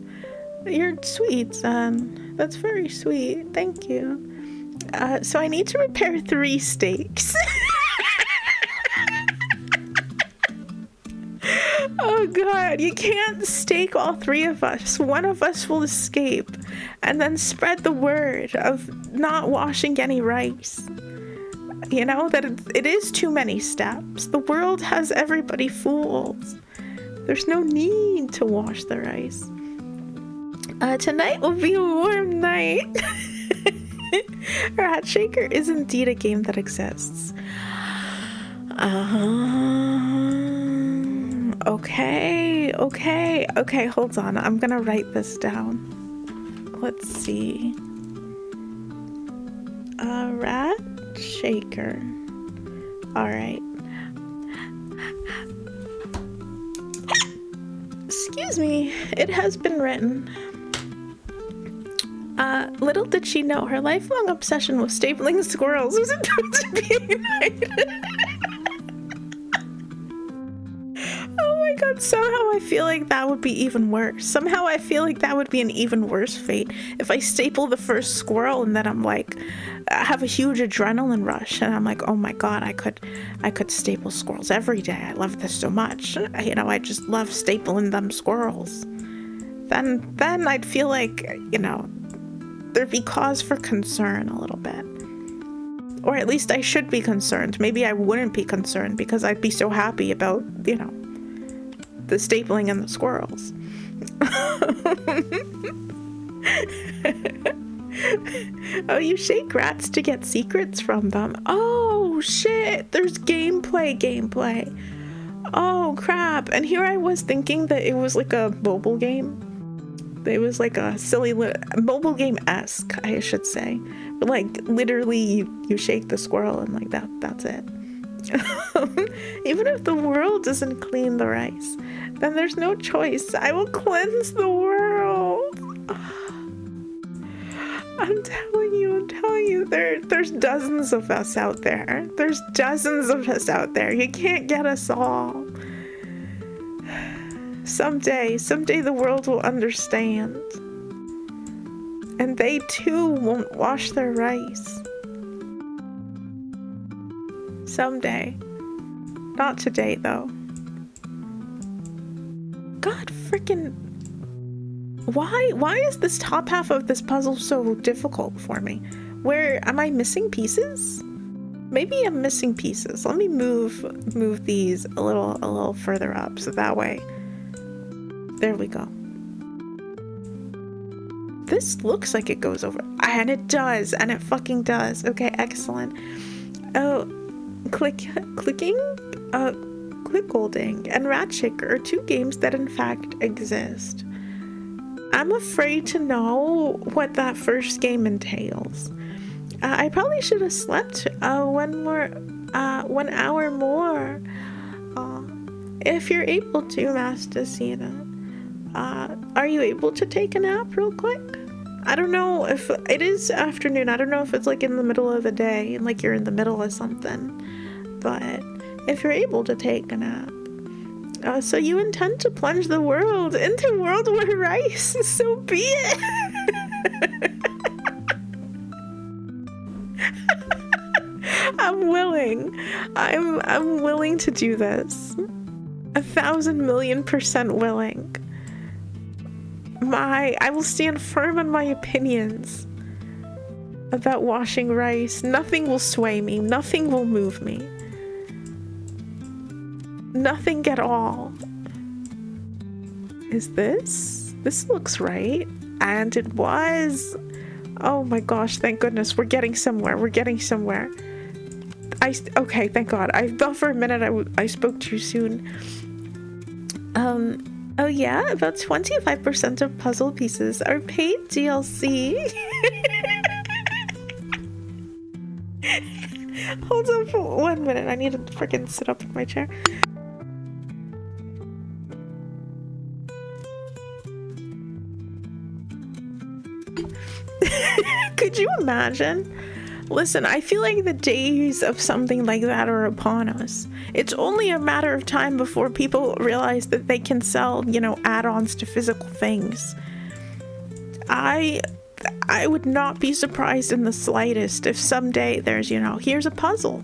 you're sweet, son. That's very sweet. Thank you. So I need to repair 3 steaks. Oh god, you can't stake all 3 of us. One of us will escape and then spread the word of not washing any rice. You know, that it is too many steps. The world has everybody fooled. There's no need to wash the rice. Tonight will be a warm night. Rat Shaker is indeed a game that exists. Okay, hold on. I'm gonna write this down. Let's see. Rat Shaker. Alright. Excuse me. It has been written. Little did she know her lifelong obsession with stapling squirrels was about to be ignited. Oh my god, somehow I feel like that would be even worse. Somehow I feel like that would be an even worse fate if I staple the first squirrel and then I'm like, I have a huge adrenaline rush and I'm like, oh my god, I could staple squirrels every day. I love this so much. You know, I just love stapling them squirrels. Then I'd feel like, you know, there'd be cause for concern a little bit. Or at least I should be concerned. Maybe I wouldn't be concerned because I'd be so happy about, you know, the stapling and the squirrels. Oh, you shake rats to get secrets from them. Oh, shit. There's gameplay. Oh, crap. And here I was thinking that it was like a mobile game. It was like a silly mobile game-esque, I should say. But like literally you shake the squirrel and like that's it. Even if the world doesn't clean the rice, then there's no choice. I will cleanse the world. I'm telling you, there's dozens of us out there. There's dozens of us out there. You can't get us all. Someday the world will understand. And they too won't wash their rice. Someday. Not today, though. God frickin'. Why is this top half of this puzzle so difficult for me? Where am I missing pieces? Maybe I'm missing pieces. Let me move these a little further up so that way. There we go. This looks like it goes over, and it does, and it fucking does. Okay, excellent. Oh, click holding and Rat Shaker are two games that in fact exist. I'm afraid to know what that first game entails. I probably should have slept 1 hour more. If you're able to, Mastasina. Are you able to take a nap real quick? I don't know if it is afternoon. I don't know if it's like in the middle of the day and like you're in the middle of something. But if you're able to take a nap. So you intend to plunge the world into World War Rice. So be it. I'm willing. I'm willing to do this. 1,000,000,000% willing. I will stand firm on my opinions about washing rice. Nothing will sway me. Nothing will move me. Nothing at all. Is this? This looks right. And it was. Oh my gosh, thank goodness. We're getting somewhere. Okay, thank God. I thought for a minute I spoke too soon. Oh yeah, about 25% of puzzle pieces are paid DLC. Hold on for 1 minute. I need to freaking sit up in my chair. Could you imagine? Listen, I feel like the days of something like that are upon us. It's only a matter of time before people realize that they can sell, you know, add-ons to physical things. I would not be surprised in the slightest if someday there's, you know, here's a puzzle.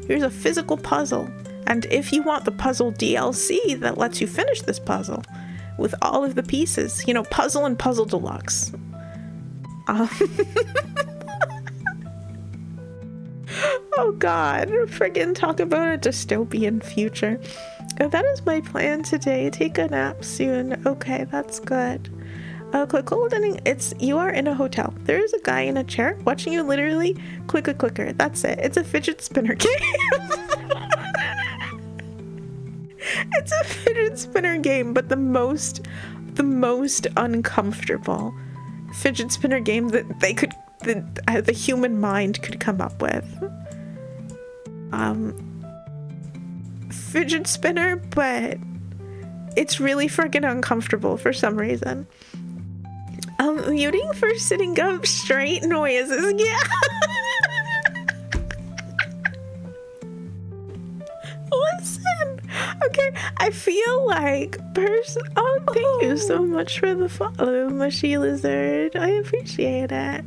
Here's a physical puzzle. And if you want the puzzle DLC that lets you finish this puzzle with all of the pieces, you know, puzzle and puzzle deluxe. Oh god, friggin' talk about a dystopian future. That is my plan today. Take a nap soon. Okay, that's good. Click holding. You are in a hotel. There is a guy in a chair watching you literally click a clicker. That's it. It's a fidget spinner game. It's a fidget spinner game, but the most uncomfortable fidget spinner game that the human mind could come up with. Fidget spinner, but it's really freaking uncomfortable for some reason. Muting for sitting up straight noises. Yeah. Listen. Okay, I feel like oh, thank you so much for the follow, Mushy Lizard. I appreciate it.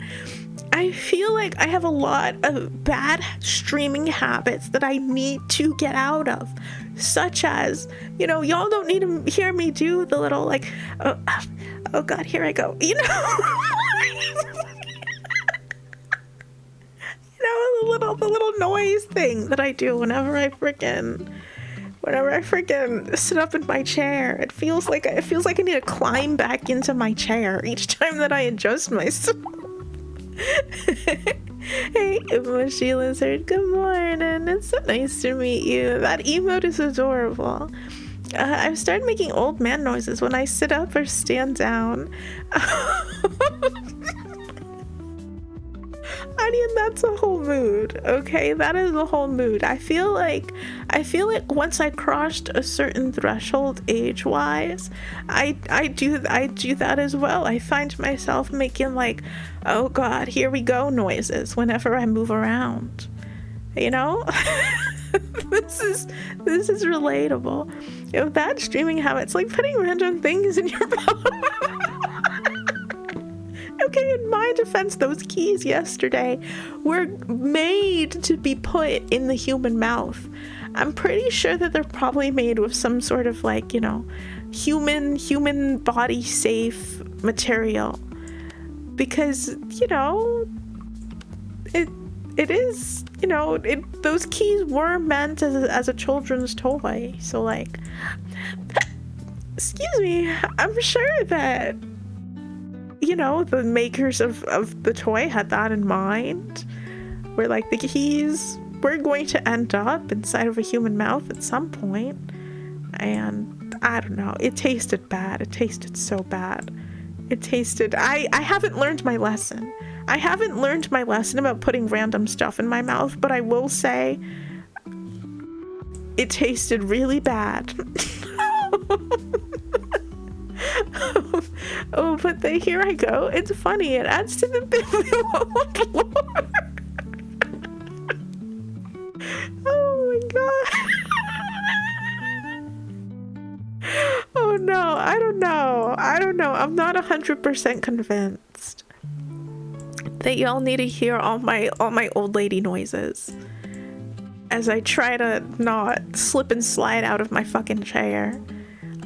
I feel like I have a lot of bad streaming habits that I need to get out of, such as, you know, y'all don't need to hear me do the little like, oh god, here I go, you know. You know, the little noise thing that I do whenever I freaking sit up in my chair. It feels like I need to climb back into my chair each time that I adjust myself. Hey, Mushy Lizard, good morning. It's so nice to meet you. That emote is adorable. I've started making old man noises when I sit up or stand down. I mean, that's a whole mood, okay? That is a whole mood. I feel like once I crossed a certain threshold age-wise, I do that as well. I find myself making like, oh god, here we go noises whenever I move around. You know? This is relatable. You know, bad streaming habits, like putting random things in your mouth. Okay, in my defense, those keys yesterday were made to be put in the human mouth. I'm pretty sure that they're probably made with some sort of like, you know, human body safe material. Because, you know, it is, you know, those keys were meant as a children's toy. So like, excuse me, I'm sure that, you know, the makers of the toy had that in mind, where like the keys were going to end up inside of a human mouth at some point. And I don't know, it tasted bad. It tasted so bad. I haven't learned my lesson. I haven't learned my lesson about putting random stuff in my mouth, but I will say it tasted really bad. Oh, but here I go. It's funny. It adds to the biblical. Oh my god. Oh no, I don't know. I'm not 100% convinced that y'all need to hear all my old lady noises as I try to not slip and slide out of my fucking chair.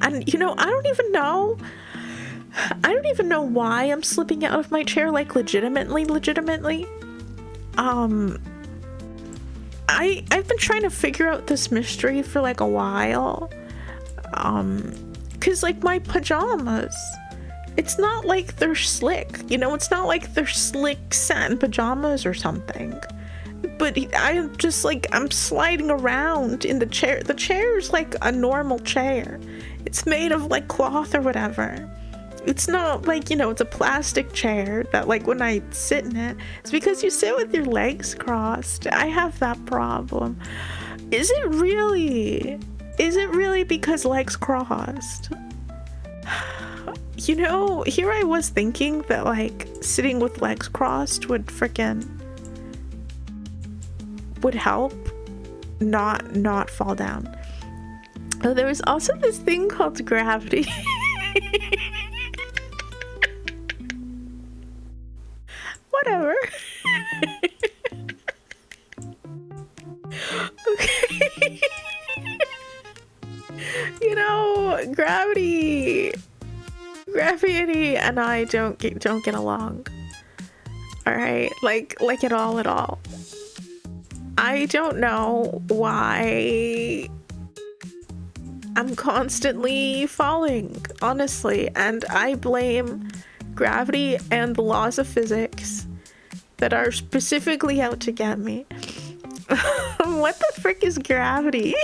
And you know, I don't even know why I'm slipping out of my chair, like legitimately. I've been trying to figure out this mystery for like a while. Cause like my pajamas, it's not like they're slick, you know, it's not like they're slick satin pajamas or something. But I'm just like, I'm sliding around in the chair. The chair's like a normal chair. It's made of like cloth or whatever. It's not like, you know, it's a plastic chair that like when I sit in it, it's because you sit with your legs crossed. I have that problem. Is it really because legs crossed? You know, here I was thinking that like sitting with legs crossed would help not fall down. Oh, there was also this thing called gravity. Whatever. Okay. You know, gravity and I don't get along. All right, like at all. I don't know why I'm constantly falling, honestly, and I blame gravity and the laws of physics that are specifically out to get me. What the frick is gravity?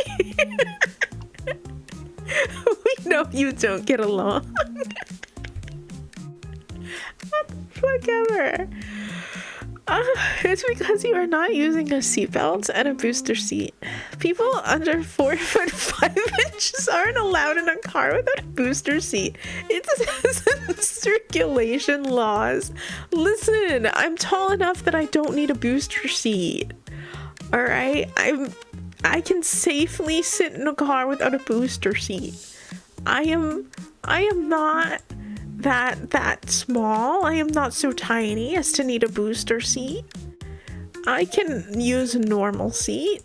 We know you don't get along. What the fuck ever? It's because you are not using a seatbelt and a booster seat. People under 4'5" aren't allowed in a car without a booster seat. It says circulation laws. Listen, I'm tall enough that I don't need a booster seat. All right, I can safely sit in a car without a booster seat. I am not that small. I am not so tiny as to need a booster seat. I can use a normal seat.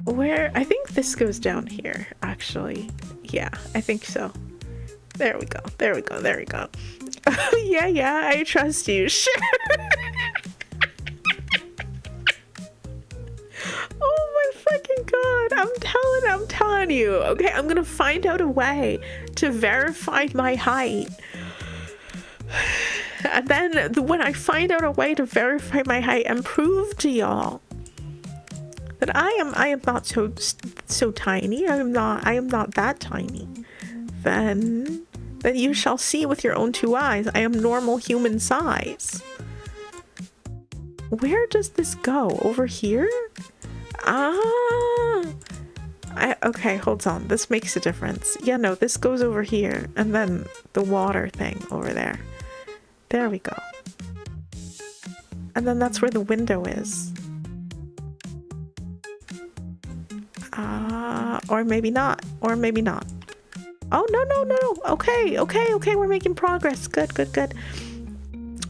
Where, I think this goes down here, actually. Yeah, I think so. There we go, there we go, there we go. Yeah, I trust you, sure. Oh my fucking god, I'm telling you, okay, I'm gonna find out a way to verify my height. And then when I find out a way to verify my height and prove to y'all that I am not so tiny, I am not that tiny, then you shall see with your own two eyes I am normal human size. Where does this go? Over here? Okay, hold on. This makes a difference. Yeah, no, this goes over here, and then the water thing over there. There we go. And then that's where the window is. Or maybe not. Or maybe not. Oh, no. Okay, we're making progress. Good.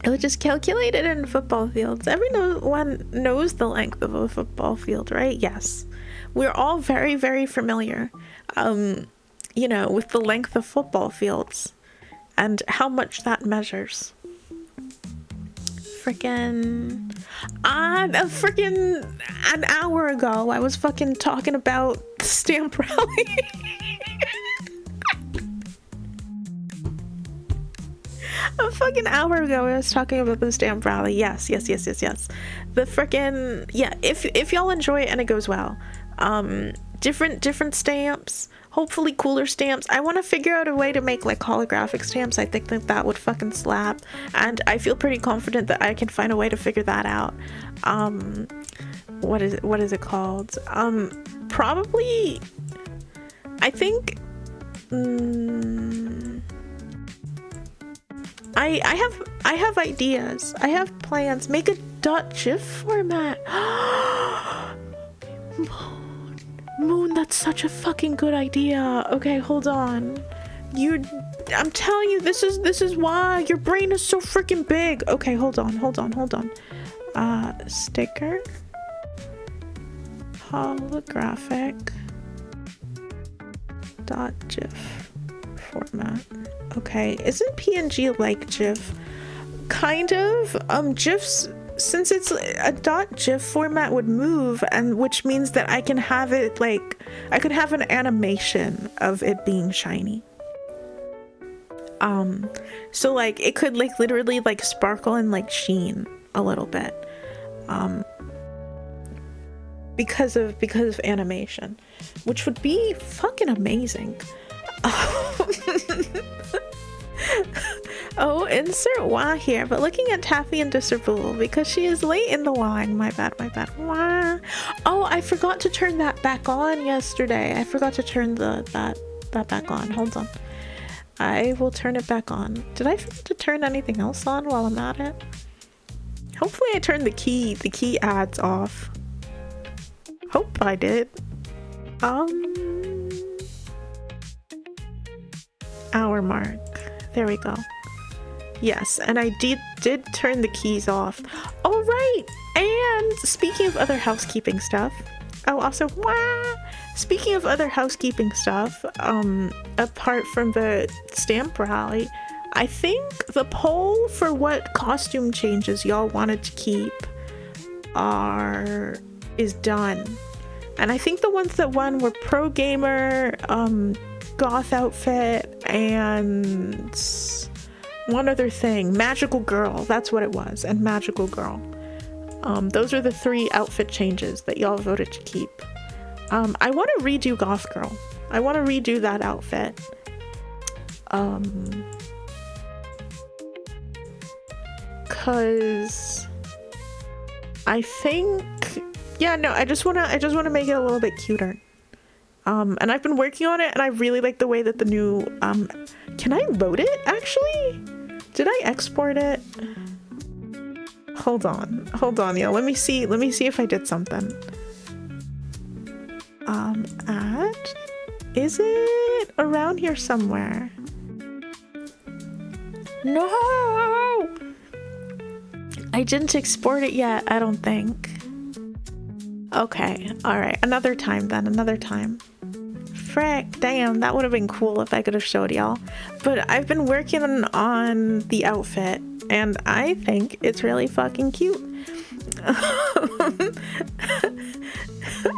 It was just calculated in football fields. Everyone knows the length of a football field, right? Yes. We're all very, very familiar, you know, with the length of football fields and how much that measures. An hour ago, I was fucking talking about the stamp rally. A fucking hour ago, I was talking about the stamp rally. Yes. The frickin', yeah, if y'all enjoy it and it goes well, different stamps, hopefully cooler stamps. I want to figure out a way to make like holographic stamps. I think that would fucking slap, and I feel pretty confident that I can find a way to figure that out. What is it called? Probably, I think, I have ideas. I have plans. Make a .gif format. Moon, that's such a fucking good idea. Okay, hold on. I'm telling you, this is why your brain is so freaking big. Okay, hold on. Sticker. Holographic. .gif format. Okay, isn't PNG like GIF? Kind of. GIFs, since it's a .gif format, would move, and which means that I can have it like, I could have an animation of it being shiny. So like it could like literally like sparkle and like sheen a little bit. Because of animation, which would be fucking amazing. Oh, insert wah here, but looking at Taffy and Discerpool because she is late in the wine. My bad. Wah. Oh, I forgot to turn that back on yesterday. I forgot to turn that back on. Hold on. I will turn it back on. Did I forget to turn anything else on while I'm at it? Hopefully I turned the key ads off. Hope I did. Hour mark. There we go. Yes, and I did turn the keys off. All right. And speaking of other housekeeping stuff. Oh, also, speaking of other housekeeping stuff, apart from the stamp rally, I think the poll for what costume changes y'all wanted to keep is done. And I think the ones that won were Pro Gamer, Goth Outfit, and one other thing. Magical Girl, that's what it was, and Magical Girl. Those are the 3 outfit changes that y'all voted to keep. I want to redo Goth Girl. I want to redo that outfit. Cause I think, yeah, no, I just wanna make it a little bit cuter. And I've been working on it, and I really like the way that the new, can I load it, actually? Did I export it? Hold on, yeah, let me see if I did something. Is it around here somewhere? No! I didn't export it yet, I don't think. Okay, alright, another time then, another time. Frick, damn, that would have been cool if I could have showed y'all. But I've been working on the outfit, and I think it's really fucking cute.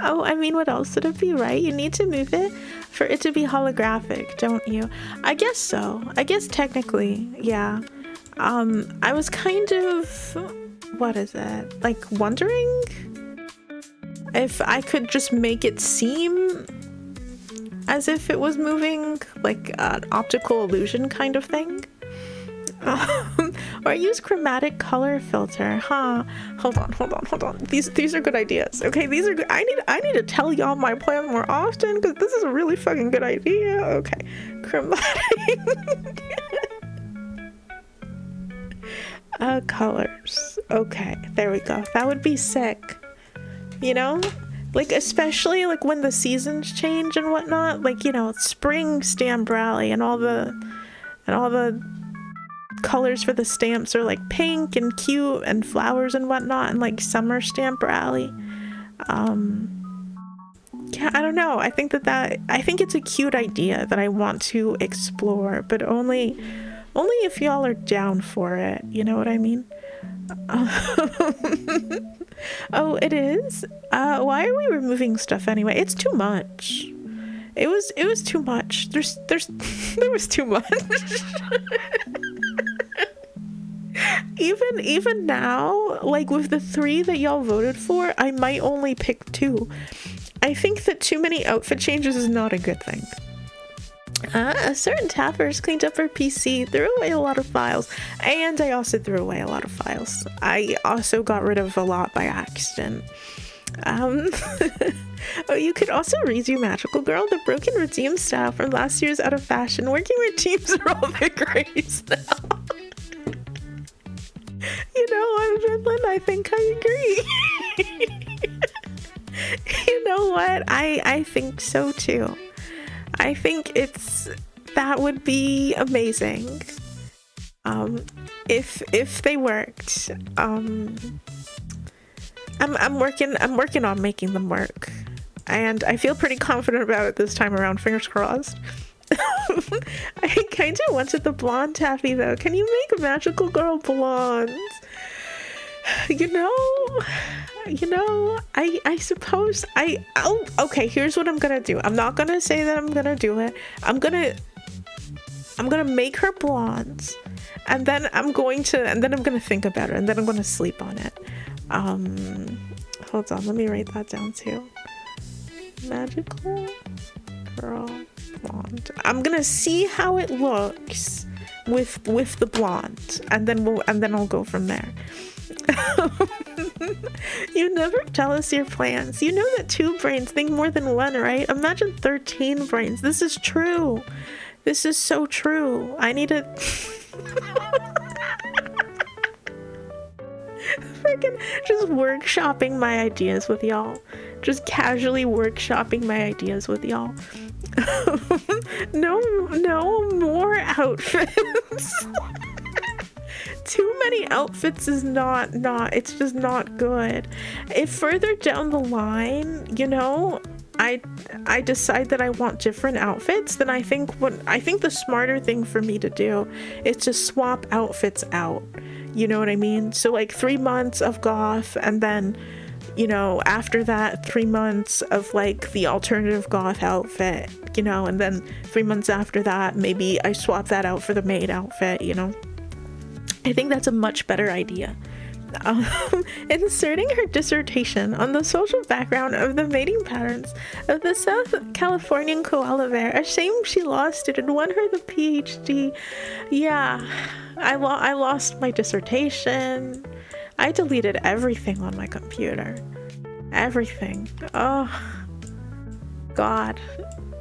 Oh, I mean, what else would it be, right? You need to move it for it to be holographic, don't you? I guess so. I guess technically, yeah. I was kind of, what is it? Like, wondering if I could just make it seem as if it was moving, like an optical illusion kind of thing. Or use chromatic color filter, huh? Hold on. These are good ideas. Okay, these are good. I need to tell y'all my plan more often, because this is a really fucking good idea. Okay, chromatic colors. Okay, there we go. That would be sick. You know? Like, especially like when the seasons change and whatnot, like, you know, spring stamp rally and all the colors for the stamps are like pink and cute and flowers and whatnot, and like summer stamp rally. Yeah, I don't know. I think it's a cute idea that I want to explore, but only if y'all are down for it. You know what I mean? Oh, it is? Why are we removing stuff anyway? It's too much. It was too much. There was too much. Even now, like with the 3 that y'all voted for, I might only pick 2. I think that too many outfit changes is not a good thing. A certain tappers cleaned up her PC, threw away a lot of files, and I also threw away a lot of files. I also got rid of a lot by accident. Oh, you could also redo Magical Girl, the broken redeem style from last year's Out of Fashion. Working redeems are all the craze now. You know, I'm Finland, I think I agree. You know what? I think so too. I think that would be amazing. If they worked. I'm working on making them work, and I feel pretty confident about it this time around. Fingers crossed. I kind of wanted the blonde taffy though. Can you make a Magical Girl blonde? You know, I suppose okay, here's what I'm gonna do. I'm not gonna say that I'm gonna do it. I'm gonna make her blonde, and then I'm gonna think about it, and then I'm gonna sleep on it. Hold on, let me write that down too. Magical Girl blonde. I'm gonna see how it looks with the blonde, and then I'll go from there. You never tell us your plans. You know that 2 brains think more than 1, right? Imagine 13 brains. This is true. This is so true. I need to freaking just workshopping my ideas with y'all. Just casually workshopping my ideas with y'all. No more outfits. Too many outfits is not it's just not good. If further down the line, you know, I decide that I want different outfits, then I think the smarter thing for me to do is to swap outfits out. You know what I mean? So like 3 months of goth, and then, you know, after that 3 months of like the alternative goth outfit, you know, and then 3 months after that maybe I swap that out for the maid outfit, you know. I think that's a much better idea. Inserting her dissertation on the social background of the mating patterns of the South Californian koala bear. A shame she lost it and won her the PhD. Yeah, I lost my dissertation. I deleted everything on my computer. Everything. Oh, God.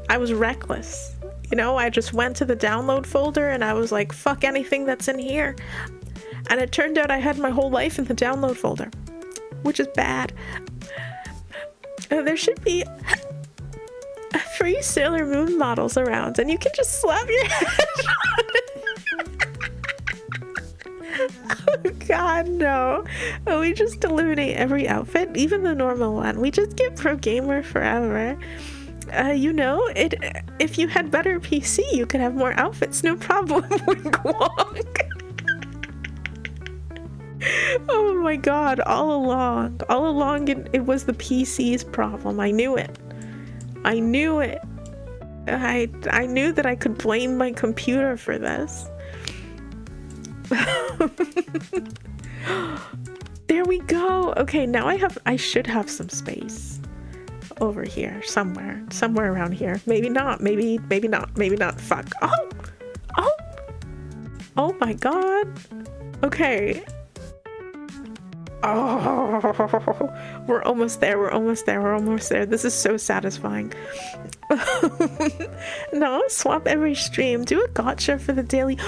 I was reckless. You know, I just went to the download folder and I was like, fuck anything that's in here. And it turned out I had my whole life in the download folder, which is bad. There should be free Sailor Moon models around, and you can just slap your head on it. Oh God, no. Oh, we just eliminate every outfit, even the normal one. We just get pro gamer forever. You know, if you had better PC, you could have more outfits, no problem. Wink wonk. Oh my God, all along it was the PC's problem. I knew it. I knew that I could blame my computer for this. There we go. Okay, now I should have some space over here somewhere around here. Maybe not, maybe not. Fuck. Oh my God. Okay. Oh, we're almost there. This is so satisfying. No, swap every stream. Do a gotcha for the daily.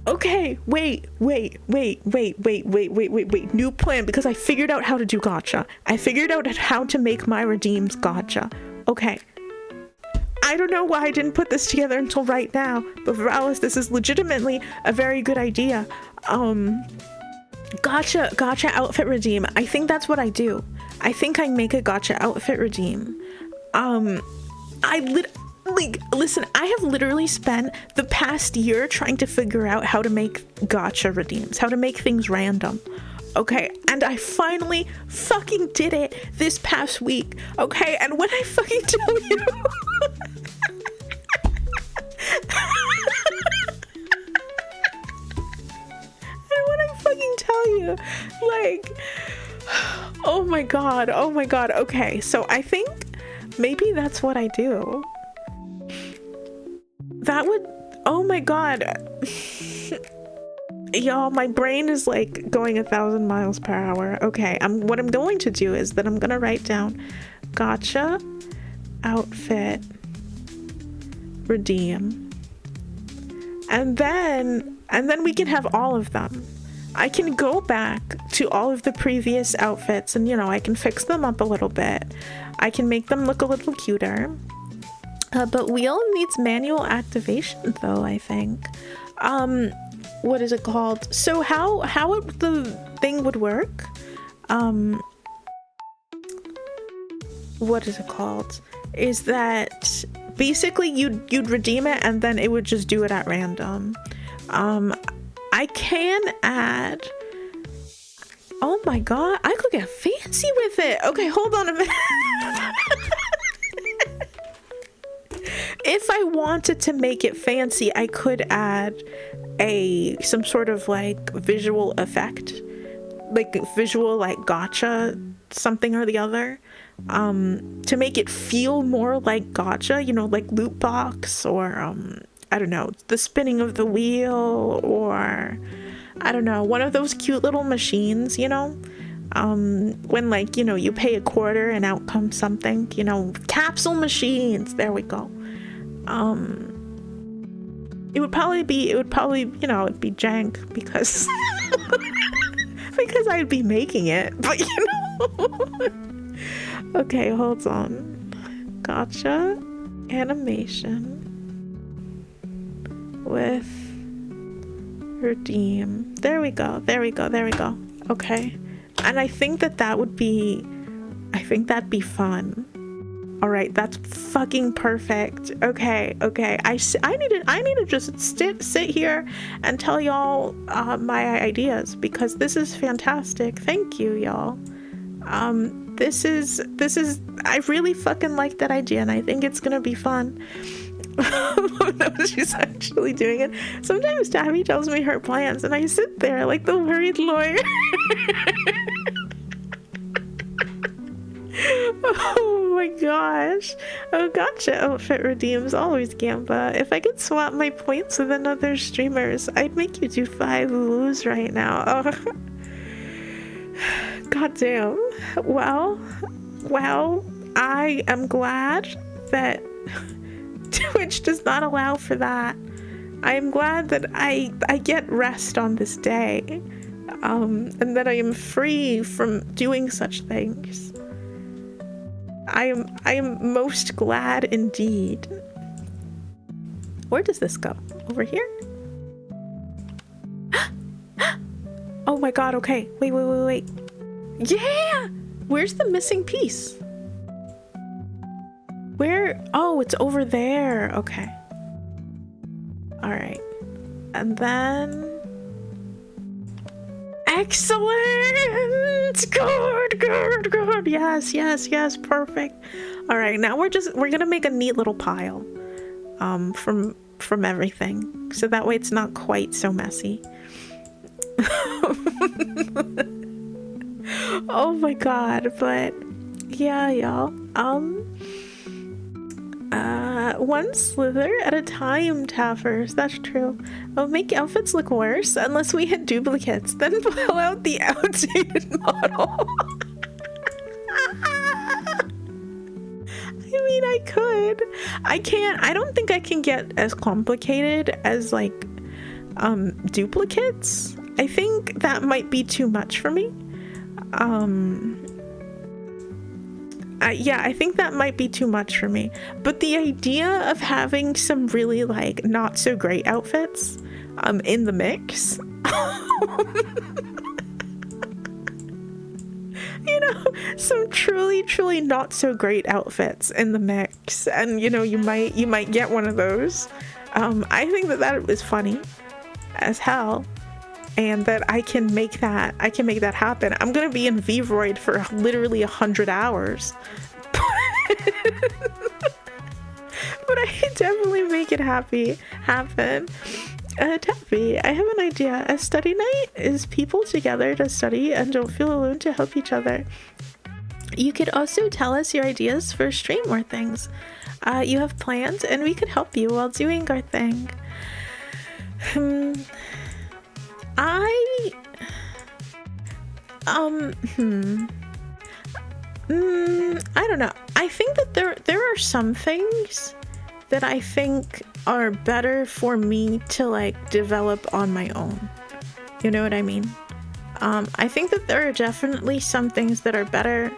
Okay, wait. New plan, because I figured out how to do gotcha. I figured out how to make my redeems gotcha. Okay. I don't know why I didn't put this together until right now, but for Alice, this is legitimately a very good idea. Gotcha outfit redeem. I think that's what I do. I think I make a gotcha outfit redeem. Listen, I have literally spent the past year trying to figure out how to make gotcha redeems, how to make things random. Okay, and I finally fucking did it this past week. Okay, and when I fucking tell you tell you, like, oh my god, okay, so I think maybe that's what I do. That would, oh my god. Y'all, my brain is like going 1,000 miles per hour. Okay, what I'm going to do is that I'm gonna write down gotcha outfit redeem, and then we can have all of them. I can go back to all of the previous outfits and, you know, I can fix them up a little bit. I can make them look a little cuter. But Wheel needs manual activation though, I think. What is it called? So how the thing would work? What is it called? Is that basically you'd redeem it and then it would just do it at random. I can add, oh my god, I could get fancy with it. Okay, hold on a minute. If I wanted to make it fancy, I could add some sort of like visual effect, like visual like gotcha something or the other, to make it feel more like gotcha, you know, like loot box, or I don't know, the spinning of the wheel, or I don't know, one of those cute little machines, you know, when, like, you know, you pay $0.25 and out comes something, you know, capsule machines, there we go. It would probably, you know, it'd be jank because because I'd be making it, but you know. Okay, hold on. Gotcha animation with redeem. There we go. Okay. And I think that'd be fun. All right, that's fucking perfect. Okay. I need to just sit here and tell y'all my ideas, because this is fantastic. Thank you, y'all. This is I really fucking like that idea, and I think it's gonna be fun. No, she's actually doing it. Sometimes Tabby tells me her plans, and I sit there like the worried lawyer. Oh my gosh. Oh, gotcha. Outfit redeems. Always Gamba. If I could swap my points with another streamers, I'd make you do 5 woos right now. Oh. Goddamn. Well, I am glad that Twitch does not allow for that. I am glad that I get rest on this day, and that I am free from doing such things. I am most glad indeed. Where does this go? Over here? Oh my god, okay. Wait. Yeah! Where's the missing piece? Where? Oh, it's over there. Okay. Alright. And then... Excellent! Good. Yes, perfect. Alright, now we're gonna make a neat little pile. From everything. So that way it's not quite so messy. Oh my god, but yeah, y'all. One slither at a time, Taffers. That's true. I'll make outfits look worse unless we hit duplicates, then pull out the outdated model. I mean, I could. I don't think I can get as complicated as, like, duplicates. I think that might be too much for me. Yeah, I think that might be too much for me. But the idea of having some really, like, not so great outfits in the mix, you know, some truly not so great outfits in the mix, and you know, you might get one of those. I think that is funny as hell, and that I can make that happen. I'm gonna be in Vroid for literally 100 hours. But I can definitely make it happen. Taffy, I have an idea. A study night is people together to study and don't feel alone to help each other. You could also tell us your ideas for stream or things you have planned, and we could help you while doing our thing. I don't know. I think that there are some things that I think are better for me to, like, develop on my own. You know what I mean? I think that there are definitely some things that are better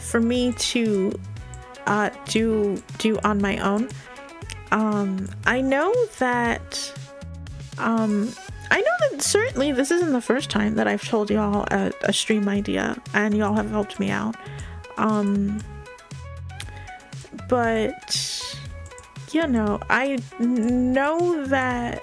for me to do on my own. I know that certainly this isn't the first time that I've told y'all a stream idea, and y'all have helped me out. But you know, I know that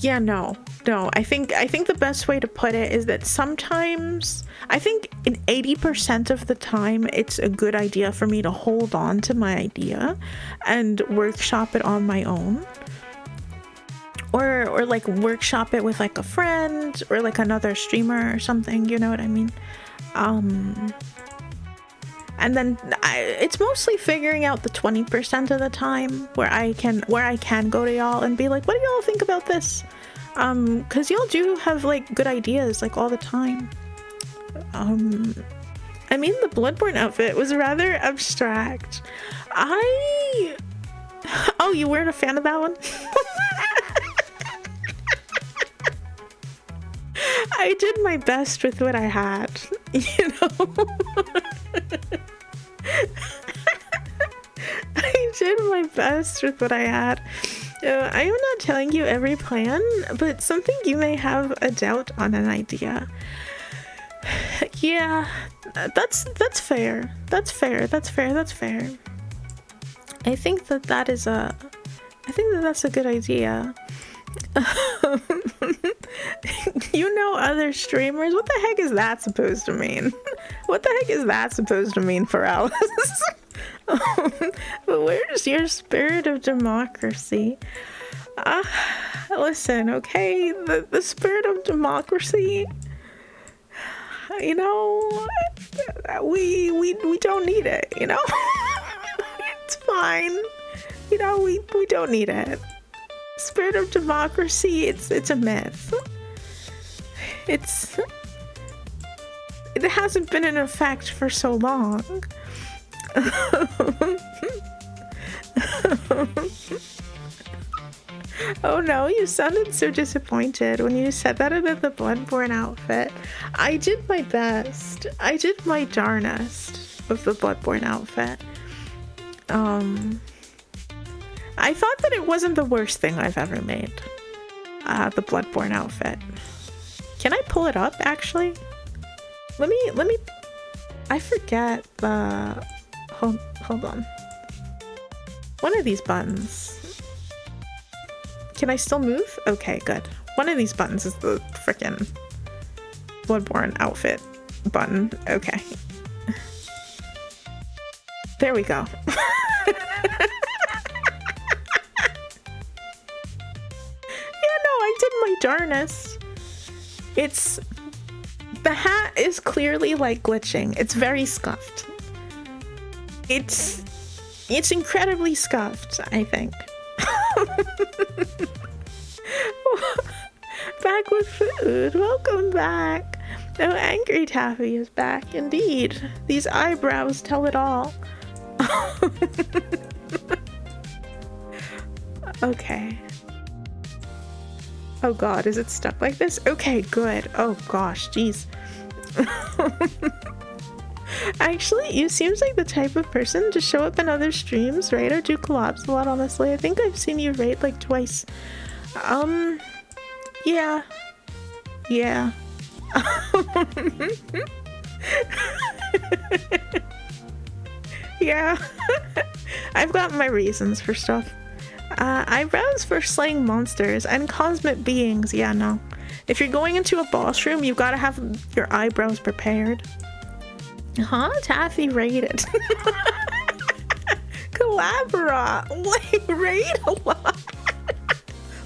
yeah, no. I think the best way to put it is that sometimes, I think in 80% of the time, it's a good idea for me to hold on to my idea and workshop it on my own. Or like workshop it with, like, a friend or like another streamer or something, you know what I mean? And then it's mostly figuring out the 20% of the time where I can go to y'all and be like, what do y'all think about this? Because y'all do have, like, good ideas, like, all the time. I mean, the Bloodborne outfit was rather abstract. Oh, you weren't a fan of that one? I did my best with what I had, you know? I did my best with what I had. I am not telling you every plan, but something you may have a doubt on an idea. Yeah, that's fair. That's fair. I think that's a good idea. You know other streamers? What the heck is that supposed to mean? What the heck is that supposed to mean for Alice? But where's your spirit of democracy? Listen, okay? The spirit of democracy, you know, we don't need it, you know? It's fine. You know, we don't need it. Spirit of democracy, it's a myth. It hasn't been in effect for so long. Oh no, you sounded so disappointed when you said that about the Bloodborne outfit. I did my best. I did my darnest with the Bloodborne outfit. I thought that it wasn't the worst thing I've ever made. The Bloodborne outfit. Can I pull it up, actually? Let me... I forget the... Hold on. One of these buttons. Can I still move? Okay, good. One of these buttons is the frickin' Bloodborne outfit button. Okay. There we go. I did my darnest. The hat is clearly like glitching. It's very scuffed. It's incredibly scuffed, I think. Back with food. Welcome back. Oh, Angry Taffy is back. Indeed. These eyebrows tell it all. Okay. Oh god, is it stuck like this? Okay, good. Oh gosh, jeez. Actually, you seems like the type of person to show up in other streams, right? Or do collabs a lot, honestly. I think I've seen you raid like twice. Yeah. Yeah. Yeah. I've got my reasons for stuff. Eyebrows for slaying monsters and cosmic beings. Yeah, no. If you're going into a boss room, you've got to have your eyebrows prepared. Huh? Taffy raided. Collabora. Wait, raid a lot.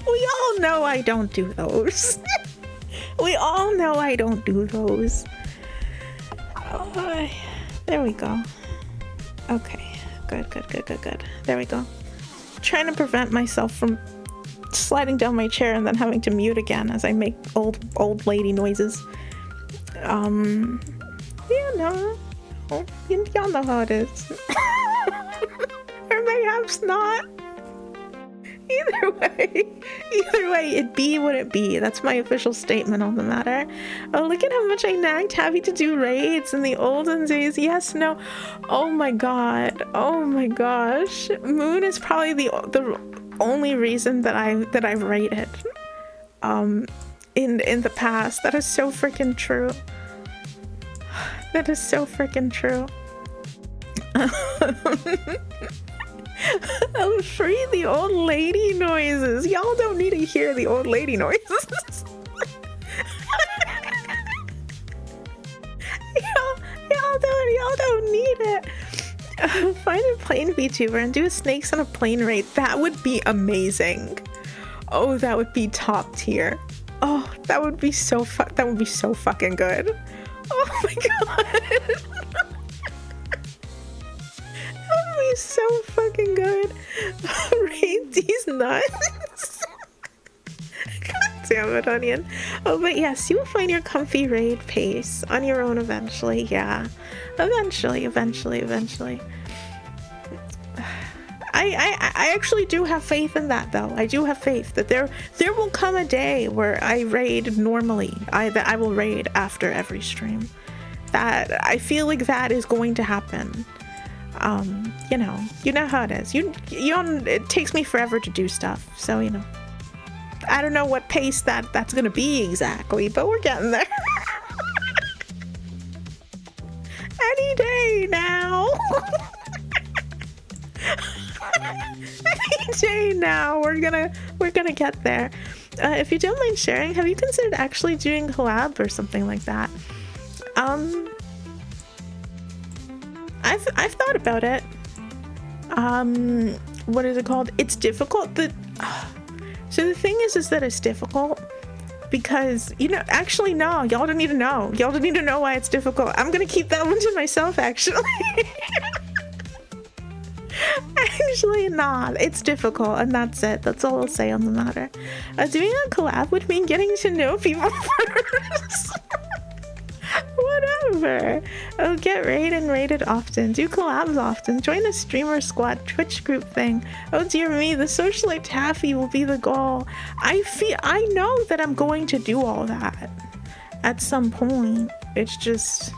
We all know I don't do those. We all know I don't do those. Oh, there we go. Okay. Good. There we go. Trying to prevent myself from sliding down my chair and then having to mute again as I make old lady noises. Yeah, no. Y'all know how it is. Or mayhaps not. Either way, it be what it be. That's my official statement on the matter. Oh, look at how much I nagged Taffy to do raids in the olden days. Yes, no. Oh my god. Oh my gosh. Moon is probably the only reason that I've raided. In the past. That is so freaking true. That is so freaking true. Oh, free the old lady noises. Y'all don't need to hear the old lady noises. y'all don't need it. Find a plane VTuber and do a snakes on a plane raid. That would be amazing. Oh, that would be top tier. Oh, that would be so fucking good. Oh my god. That would be so fucking good. Raid these nuts. God damn it, Onion. Oh, but yes, you will find your comfy raid pace on your own eventually. Yeah, eventually. I actually do have faith in that, though. I do have faith that there will come a day where I raid normally. That I will raid after every stream. That I feel like that is going to happen. You know how it is. It takes me forever to do stuff, so you know. I don't know what pace that's gonna be exactly, but we're getting there. Any day now. Any day now. We're gonna get there. If you don't mind sharing, have you considered actually doing collab or something like that? I've thought about it. What is it called? It's difficult. So the thing is that it's difficult because, actually, no, y'all don't need to know. Y'all don't need to know why it's difficult. I'm gonna keep that one to myself, actually. Actually, nah, it's difficult, and that's it. That's all I'll say on the matter. Doing a collab would mean getting to know people first. Whatever. Oh, get rated often. Do collabs often. Join the streamer squad Twitch group thing. Oh dear me, the socialite taffy will be the goal. I know that I'm going to do all that at some point. It's just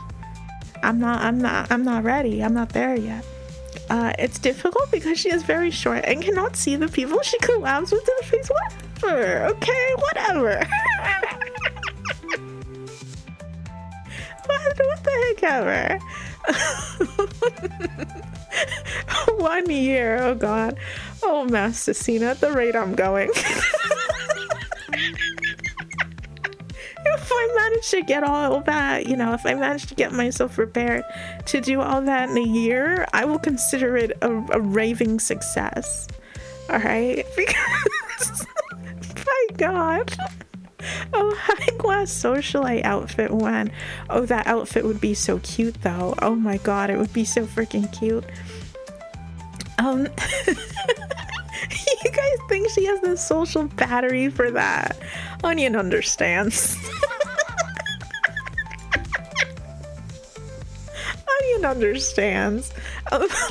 I'm not ready. I'm not there yet. It's difficult because she is very short and cannot see the people she collabs with in the face. Whatever. Okay, whatever. What the heck ever? 1 year, oh god. Oh, Masticina, at the rate I'm going. If I manage to get all that, if I manage to get myself prepared to do all that in a year, I will consider it a raving success. Alright? Because, my god. Oh, high glass socialite outfit one. Oh, that outfit would be so cute though. Oh my god, it would be so freaking cute. You guys think she has the social battery for that? Onion understands. Onion understands.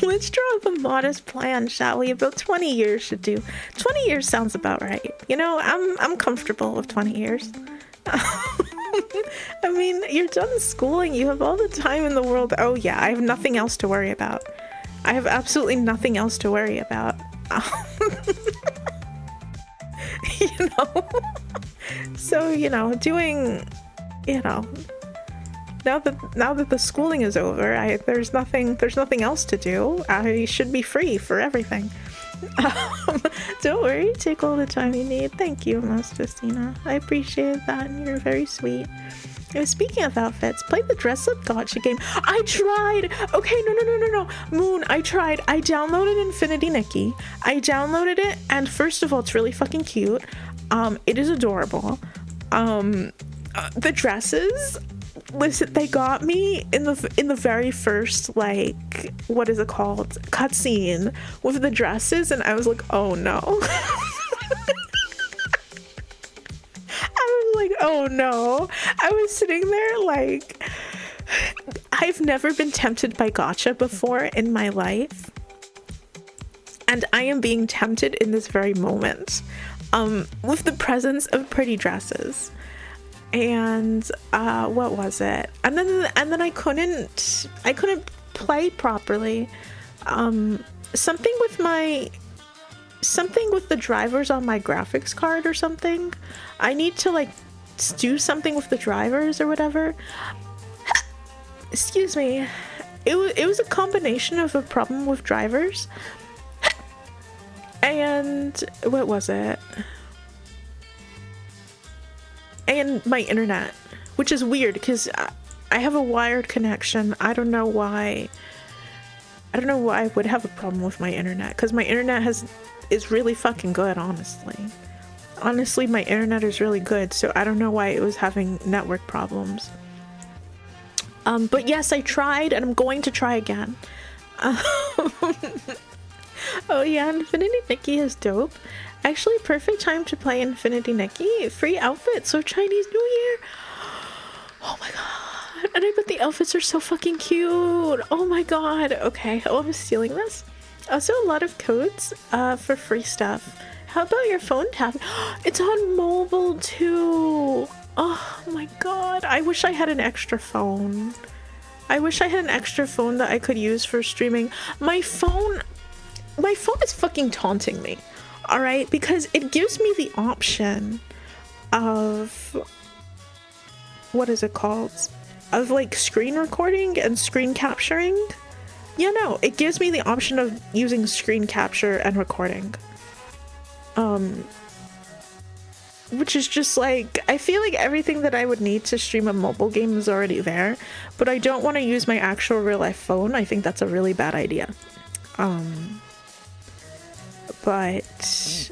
Let's draw up a modest plan, shall we? About 20 years should do. 20 years sounds about right. I'm comfortable with 20 years. I mean, you're done schooling. You have all the time in the world. Oh yeah, I have nothing else to worry about. I have absolutely nothing else to worry about. So, doing, now that the schooling is over, there's nothing else to do. I should be free for everything. Don't worry, take all the time you need. Thank you, Masticina. I appreciate that, and you're very sweet. Speaking of outfits, play the dress up gotcha game. I tried. Okay, no. Moon, I tried. I downloaded Infinity Nikki. I downloaded it, and first of all, it's really fucking cute. It is adorable. The dresses, listen, they got me in the very first, like, what is it called, cutscene with the dresses, and I was like, oh no. I was like, oh no. I was sitting there like, I've never been tempted by gacha before in my life, and I am being tempted in this very moment, with the presence of pretty dresses. And what was it? And then I couldn't play properly. Something with the drivers on my graphics card or something. I need to like do something with the drivers or whatever. Excuse me. It was a combination of a problem with drivers and what was it? And my internet, which is weird because I have a wired connection. I don't know why I would have a problem with my internet, because my internet is really fucking good, honestly. Honestly, my internet is really good, so I don't know why it was having network problems. But yes, I tried, and I'm going to try again. Oh yeah, Infinity Nikki is dope. Actually, perfect time to play Infinity Nikki. Free outfits, so Chinese New Year. Oh my god. And I bet the outfits are so fucking cute. Oh my god. Okay, oh, I'm stealing this. Also, a lot of codes for free stuff. How about your phone tab? It's on mobile too. Oh my god. I wish I had an extra phone. I wish I had an extra phone that I could use for streaming. My phone is fucking taunting me, all right? Because it gives me the option of, what is it called? Of like screen recording and screen capturing. Yeah, no, it gives me the option of using screen capture and recording. Which is just like, I feel like everything that I would need to stream a mobile game is already there, but I don't want to use my actual real life phone. I think that's a really bad idea. But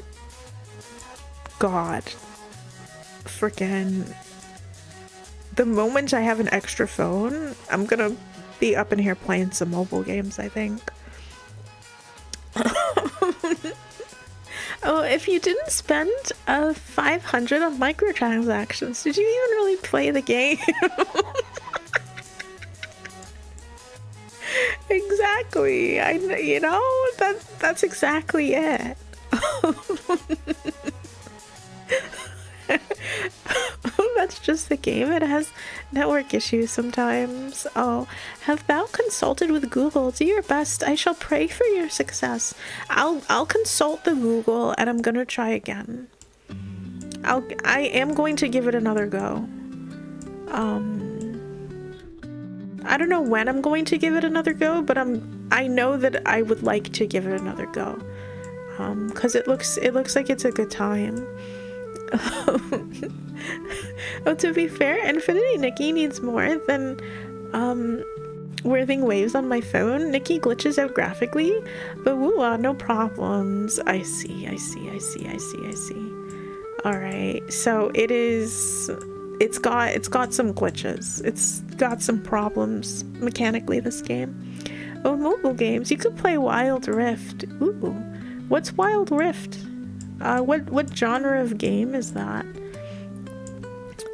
God, freaking, the moment I have an extra phone, I'm gonna be up in here playing some mobile games, I think. Oh, if you didn't spend 500 on microtransactions, did you even really play the game? Exactly. You know, that's exactly it. That's just the game. It has network issues sometimes. Oh, have thou consulted with Google? Do your best. I shall pray for your success. I'll consult the Google and I'm gonna try again. I am going to give it another go. I don't know when I'm going to give it another go, but I know that I would like to give it another go. Cause it looks like it's a good time. Oh, to be fair, Infinity Nikki needs more than Worthing Waves on my phone. Nikki glitches out graphically, but woo, no problems. I see. Alright, so it's got some glitches. It's got some problems mechanically, this game. Oh, mobile games. You could play Wild Rift. Ooh. What's Wild Rift? What genre of game is that?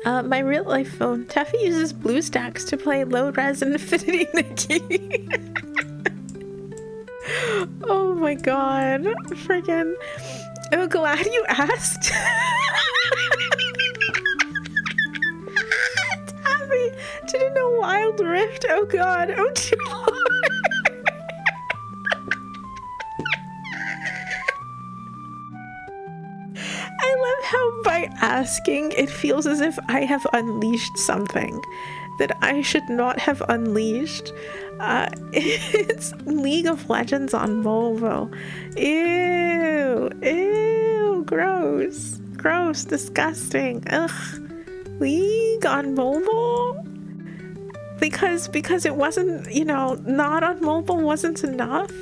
My real life phone. Taffy uses BlueStacks to play low res Infinity Nikki. Oh my god. Friggin'. Oh, glad you asked. Taffy didn't know Wild Rift. Oh god. Oh dear lord. I love how by asking, it feels as if I have unleashed something that I should not have unleashed. It's League of Legends on mobile. Ew, gross, disgusting. Ugh, League on mobile? Because it wasn't, you know, not on mobile wasn't enough.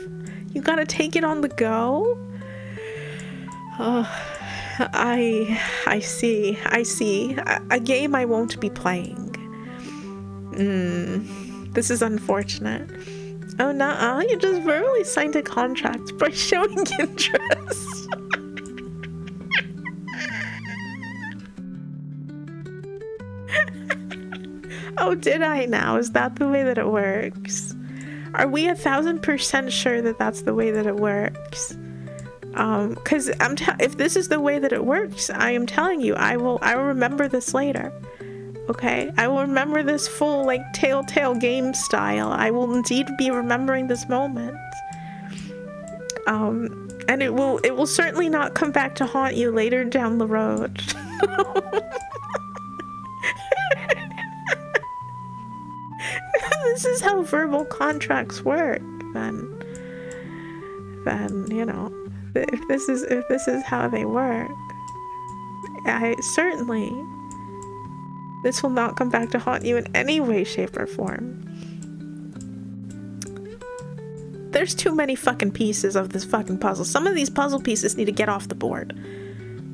You gotta take it on the go. Oh. I see. A game I won't be playing. This is unfortunate. Oh, nah, you just verbally signed a contract by showing interest. Oh, did I now? Is that the way that it works? Are we 1000% sure that that's the way that it works? Because if this is the way that it works, I am telling you, I will remember this later. Okay, I will remember this full like Telltale game style. I will indeed be remembering this moment. And it will certainly not come back to haunt you later down the road. This is how verbal contracts work. Then you know. If this is how they work, this will not come back to haunt you in any way, shape, or form. There's too many fucking pieces of this fucking puzzle. Some of these puzzle pieces need to get off the board.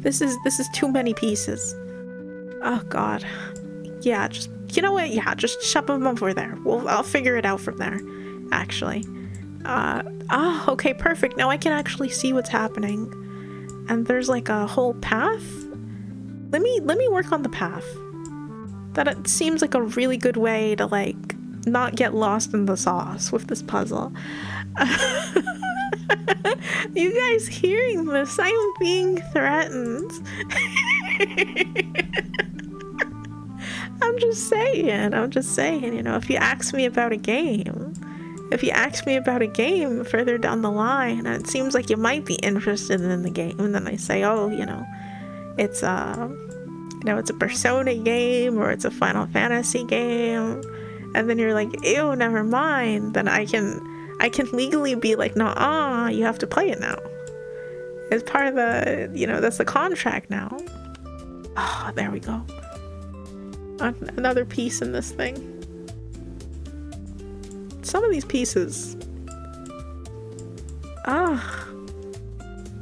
This is too many pieces. Oh god. Yeah, just, you know what? Yeah, just shove them over there. I'll figure it out from there, actually. Okay, perfect. Now I can actually see what's happening. And there's like a whole path. Let me work on the path. That it seems like a really good way to like not get lost in the sauce with this puzzle. You guys hearing this? I am being threatened. I'm just saying, you know, if you ask me about a game further down the line, and it seems like you might be interested in the game, and then I say, oh, you know, it's it's a Persona game, or it's a Final Fantasy game, and then you're like, ew, never mind, then I can legally be like, no, you have to play it now. It's part of the, you know, that's the contract now. Oh, there we go. Another piece in this thing. Some of these pieces.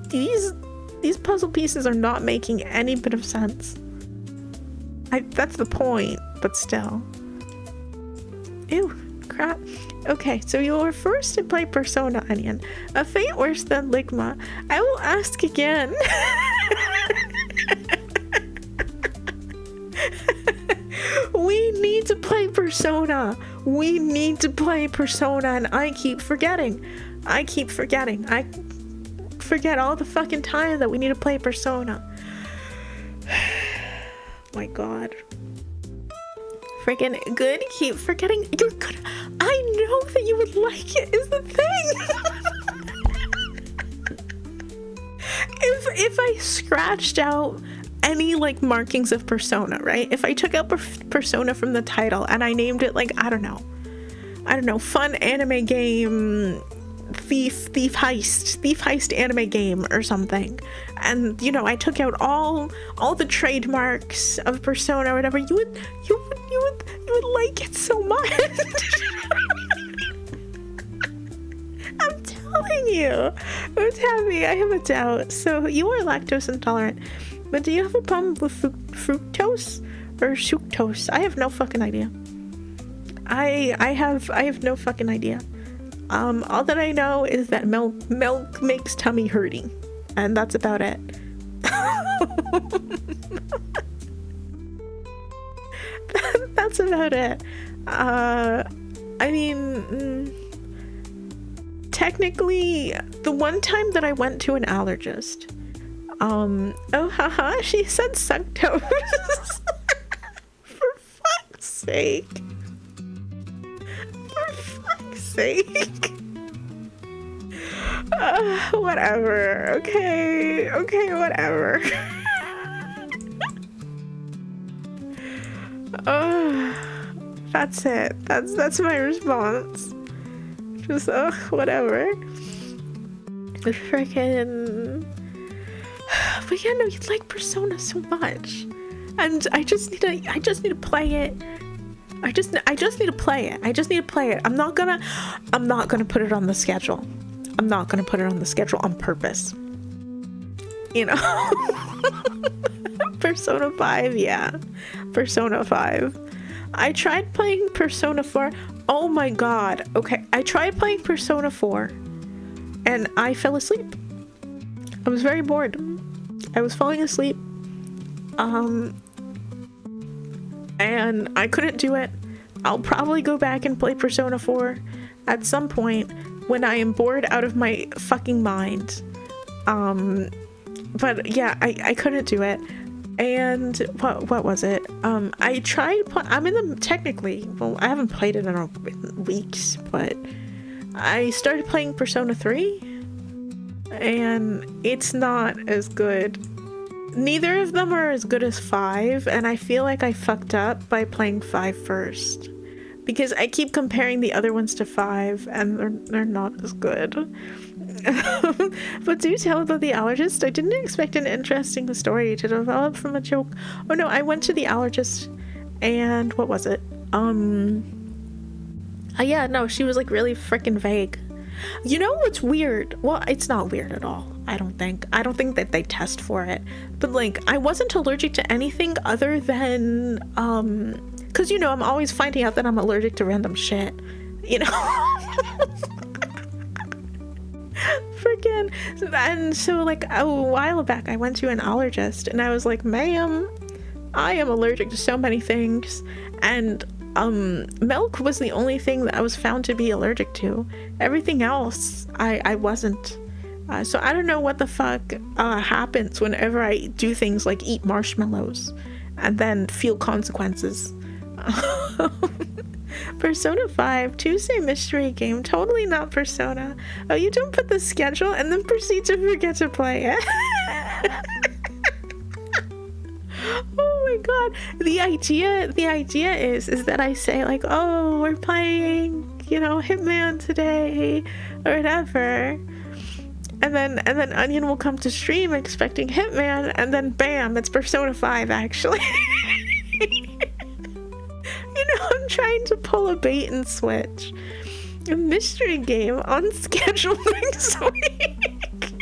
These puzzle pieces are not making any bit of sense. That's the point, but still. Ew, crap. Okay, so you were forced to play Persona, Onion. A fate worse than Ligma. I will ask again. We need to play Persona. We need to play Persona, and I keep forgetting. I forget all the fucking time that we need to play Persona. My god. Freaking good. Keep forgetting. You're good. I know that you would like it, is the thing. If I scratched out any like markings of Persona, right? If I took out Persona from the title and I named it like, I don't know, fun anime game, thief heist anime game or something, and you know, I took out all the trademarks of Persona or whatever, you would like it so much. I'm telling you. I have a doubt. So you are lactose intolerant, but do you have a problem with fructose or sucrose? I have no fucking idea. I have no fucking idea. All that I know is that milk makes tummy hurting, and that's about it. That's about it. I mean, technically, the one time that I went to an allergist, oh haha, she said suctose. For fuck's sake. Whatever. Okay, whatever. That's it. That's my response. Just whatever. Freaking. But yeah, no, you like Persona so much, and I just need to play it. I just need to play it. I'm not gonna put it on the schedule. I'm not gonna put it on the schedule on purpose. You know. Persona 5, yeah. Persona 5. I tried playing Persona 4. Oh my god. Okay, I tried playing Persona 4 and I fell asleep. I was very bored. I was falling asleep. And I couldn't do it. I'll probably go back and play Persona 4 at some point when I am bored out of my fucking mind. But yeah, I couldn't do it. And what was it? I tried. I'm in the technically. Well, I haven't played it in weeks, but I started playing Persona 3, and it's not as good. Neither of them are as good as 5, and I feel like I fucked up by playing 5 first, because I keep comparing the other ones to 5, and they're not as good. But do tell about the allergist. I didn't expect an interesting story to develop from a joke. Oh no, I went to the allergist, and what was it? Yeah, no, she was like really freaking vague. You know what's weird? Well, it's not weird at all. I don't think that they test for it. But like, I wasn't allergic to anything other than because you know, I'm always finding out that I'm allergic to random shit. You know. Freaking. And so like a while back I went to an allergist and I was like, ma'am, I am allergic to so many things, and milk was the only thing that I was found to be allergic to. Everything else I wasn't. So I don't know what the fuck happens whenever I do things like eat marshmallows and then feel consequences Persona 5, Tuesday mystery game, totally not Persona. Oh, you don't put the schedule and then proceed to forget to play it. Oh my god. The idea is that I say like, oh, we're playing, you know, Hitman today or whatever. And then Onion will come to stream expecting Hitman, and then bam, it's Persona 5 actually. You know, I'm trying to pull a bait and switch. A mystery game on schedule next week.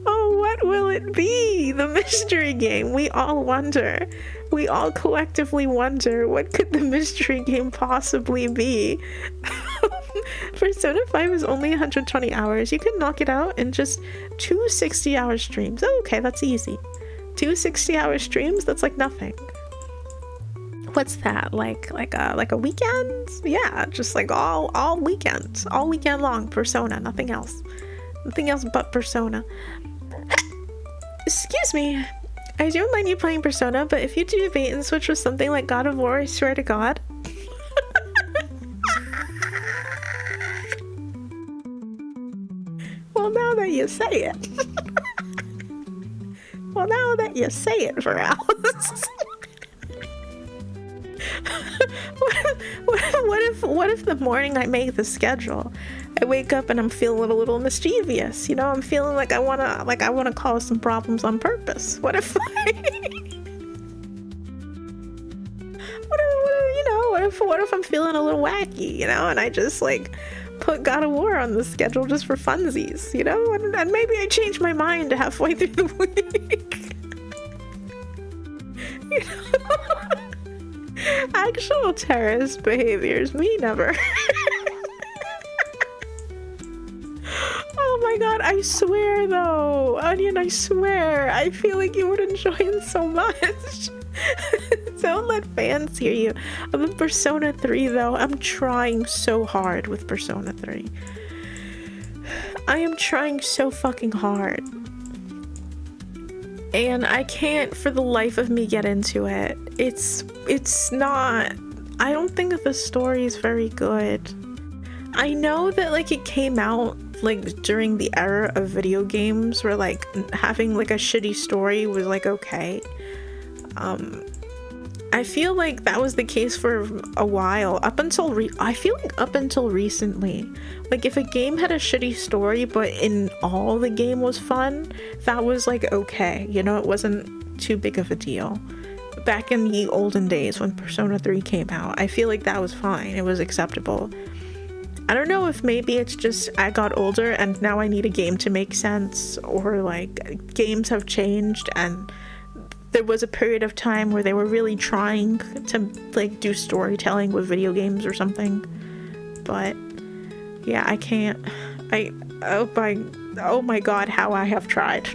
Oh, what will it be? The mystery game. We all wonder. We all collectively wonder, what could the mystery game possibly be? Persona 5 is only 120 hours. You can knock it out in just 2 60-hour streams. Oh, okay, that's easy. 2 60-hour streams? That's like nothing. What's that? Like a weekend? Yeah, just like all weekend. All weekend long. Persona, nothing else. Nothing else but Persona. Excuse me. I don't mind you playing Persona, but if you do bait and switch with something like God of War, I swear to God. Well, now that you say it. Well, now that you say it, for Alice. What if the morning I make the schedule, I wake up and I'm feeling a little mischievous, you know? I'm feeling like I wanna cause some problems on purpose. What if what if I'm feeling a little wacky, you know, and I just like put God of War on the schedule just for funsies, you know? And maybe I change my mind halfway through the week. You know? Actual terrorist behaviors, me never. Oh my god, I swear though, Onion, I swear, I feel like you would enjoy it so much. Don't let fans hear you. I'm in Persona 3 though. I'm trying so hard with Persona 3. I am trying so fucking hard. And I can't for the life of me get into it. It's not, I don't think that the story is very good. I know that like it came out like during the era of video games where like having like a shitty story was like okay. I feel like that was the case for a while, up until I feel like up until recently. Like if a game had a shitty story but in all the game was fun, that was like okay, you know, it wasn't too big of a deal. Back in the olden days when Persona 3 came out, I feel like that was fine, it was acceptable. I don't know if maybe it's just I got older and now I need a game to make sense, or like games have changed and there was a period of time where they were really trying to like do storytelling with video games or something. But yeah, I can't. Oh my god, how I have tried.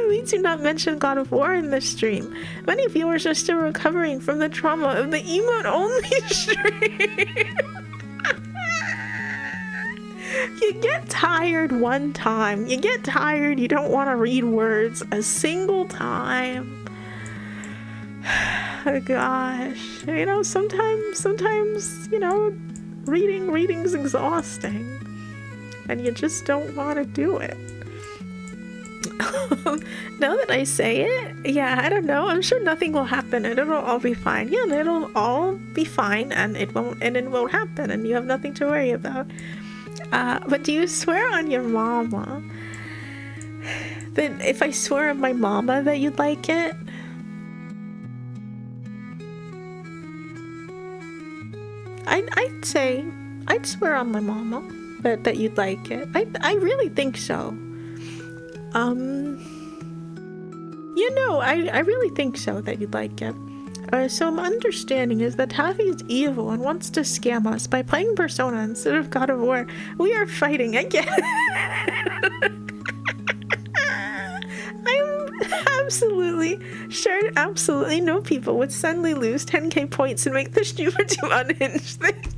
We do not mention God of War in this stream. Many viewers are still recovering from the trauma of the emote-only stream. You get tired one time. You get tired, you don't want to read words a single time. Oh gosh. You know, sometimes, you know, reading's exhausting. And you just don't want to do it. Now that I say it, yeah, I don't know. I'm sure nothing will happen and it'll all be fine. Yeah, and it'll all be fine and it won't happen and you have nothing to worry about. But do you swear on your mama that if I swear on my mama that you'd like it? I'd say I'd swear on my mama that you'd like it. I really think so. You know, I really think so that you'd like it. So my understanding is that Taffy is evil and wants to scam us by playing Persona instead of God of War. We are fighting again. I'm absolutely sure absolutely no people would suddenly lose 10k points and make the streamer do unhinged things.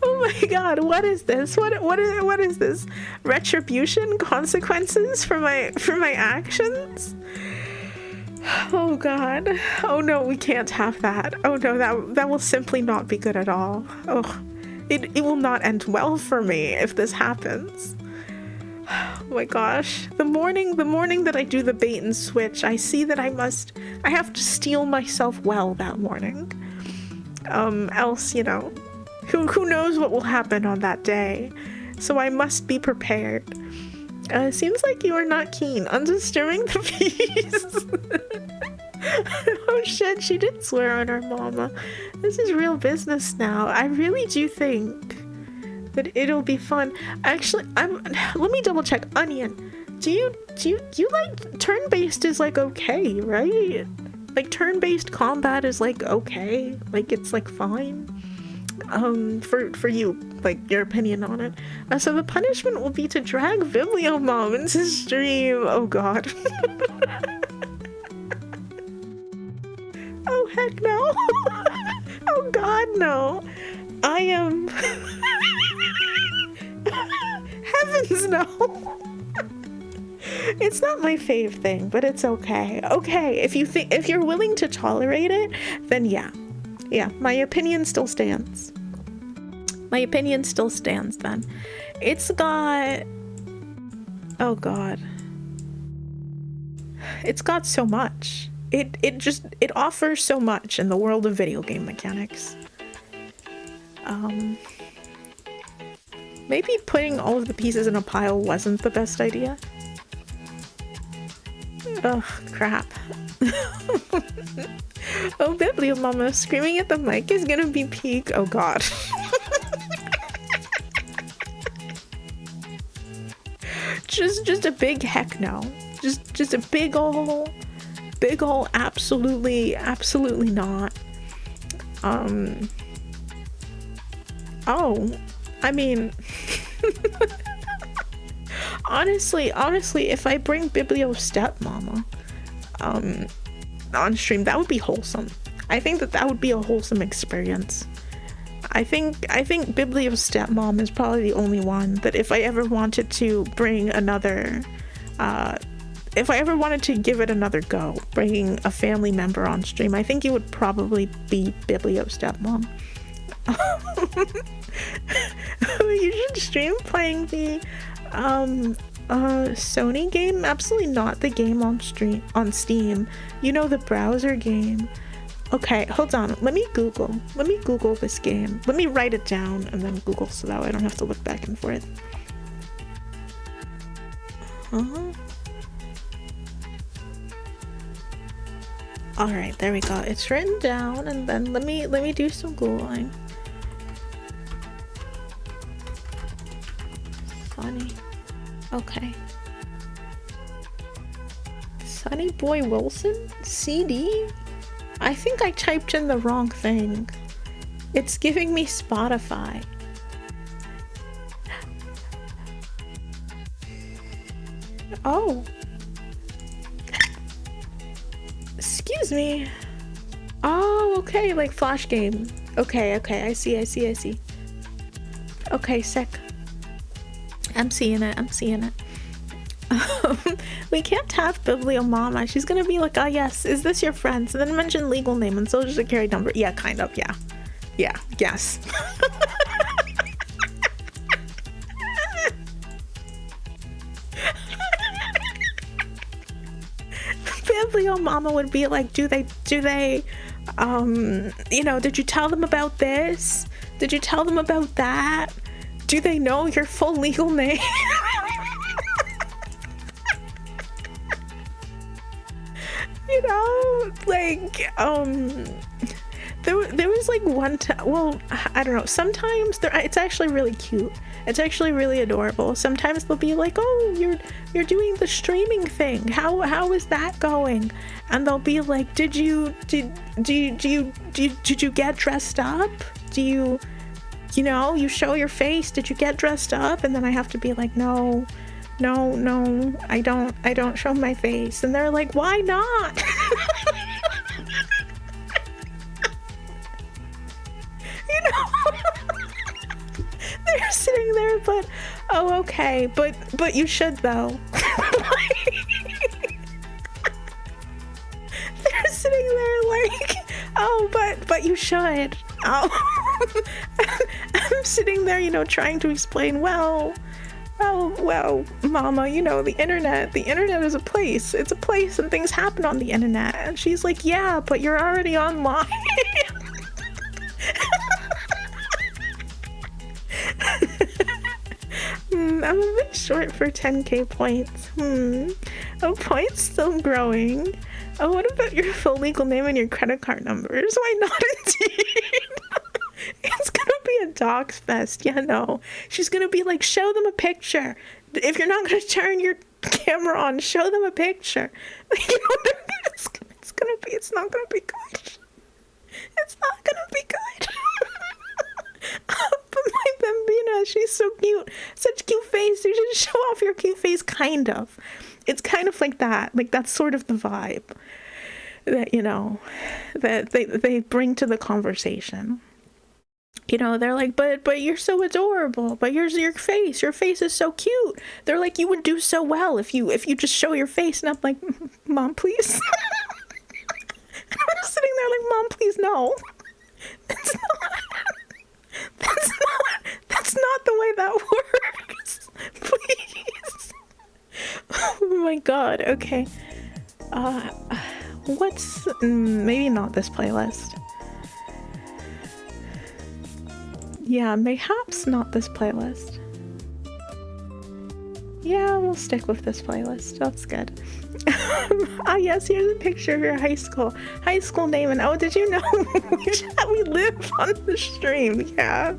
Oh my god, what is this? What is this? Retribution? Consequences for my actions? Oh god. Oh no, we can't have that. Oh no, that will simply not be good at all. Oh, it will not end well for me if this happens. Oh my gosh. The morning that I do the bait and switch, I see that I have to steel myself well that morning. Else, you know, who knows what will happen on that day. So I must be prepared. Seems like you are not keen on disturbing the peace. Oh shit, she did swear on her mama. This is real business now. I really do think that it'll be fun. Actually, let me double check. Onion, do you like turn-based is like okay, right? Like turn-based combat is like okay, like it's like fine. For you, like your opinion on it. So the punishment will be to drag Bibliomom into stream. Oh god. Oh heck no. Oh god no. I am heavens no. It's not my fave thing, but it's okay. Okay, if you're willing to tolerate it, then yeah. Yeah, my opinion still stands. My opinion still stands then. It's got... Oh god. It's got so much. It offers so much in the world of video game mechanics. Maybe putting all of the pieces in a pile wasn't the best idea. Ugh, crap. Oh, Bibliomama screaming at the mic is gonna be peak. Oh god. just a big heck no. Just a big ol' absolutely not. Oh, I mean honestly, if I bring Biblio stepmama on stream, that would be wholesome. I think that would be a wholesome experience. I think Biblio's stepmom is probably the only one that if I ever wanted to bring another, if I ever wanted to give it another go, bringing a family member on stream, I think it would probably be Biblio's stepmom. You should stream playing the Sony game? Absolutely not. The game on Steam. You know, the browser game. Okay, hold on. Let me Google this game. Let me write it down and then Google so that way I don't have to look back and forth. Alright, there we go. It's written down and then let me do some Googling. Funny. Okay. Sonny Boy Wilson? CD? I think I typed in the wrong thing. It's giving me Spotify. Oh. Excuse me. Oh, okay, like Flash game. Okay, I see. Okay, sick. I'm seeing it. We can't have Bibliomama. She's gonna be like, oh yes, is this your friend? So then mention legal name and social security number. Yeah, kind of, yeah. Yeah, yes. Bibliomama would be like, do they, you know, did you tell them about this? Did you tell them about that? Do they know your full legal name? You know, like, there was like one time, well, I don't know, sometimes it's actually really cute. It's actually really adorable. Sometimes they'll be like, oh, you're doing the streaming thing. How is that going? And they'll be like, did you get dressed up? Do you know, you show your face. Did you get dressed up? And then I have to be like, no, I don't show my face. And they're like, why not? You know, but oh, okay, but you should though. They're sitting there like, oh, but you should. Oh, I'm sitting there, you know, trying to explain, well, mama, you know, the internet is a place. It's a place and things happen on the internet. And she's like, yeah, but you're already online. I'm a bit short for 10k points. Oh, points still growing. Oh, what about your full legal name and your credit card numbers? Why not, indeed? It's gonna be a dogs fest. Yeah, no. She's gonna be like, show them a picture. If you're not gonna turn your camera on, show them a picture. You know, it's not gonna be good. It's not gonna be good. But my Bambina, she's so cute. Such cute face. You should show off your cute face, kind of. It's kind of like that. Like, that's sort of the vibe that, you know, that they bring to the conversation. You know, they're like, but you're so adorable. But here's your face. Your face is so cute. They're like, you would do so well if you just show your face. And I'm like, Mom, please. I'm sitting there like, Mom, please, no. That's not the way that works. Please. Oh my god. Okay. What's maybe not this playlist. Yeah, mayhaps not this playlist. Yeah, we'll stick with this playlist. That's good. Ah, yes, here's a picture of your high school name. And oh, did you know we live on the stream? Yeah.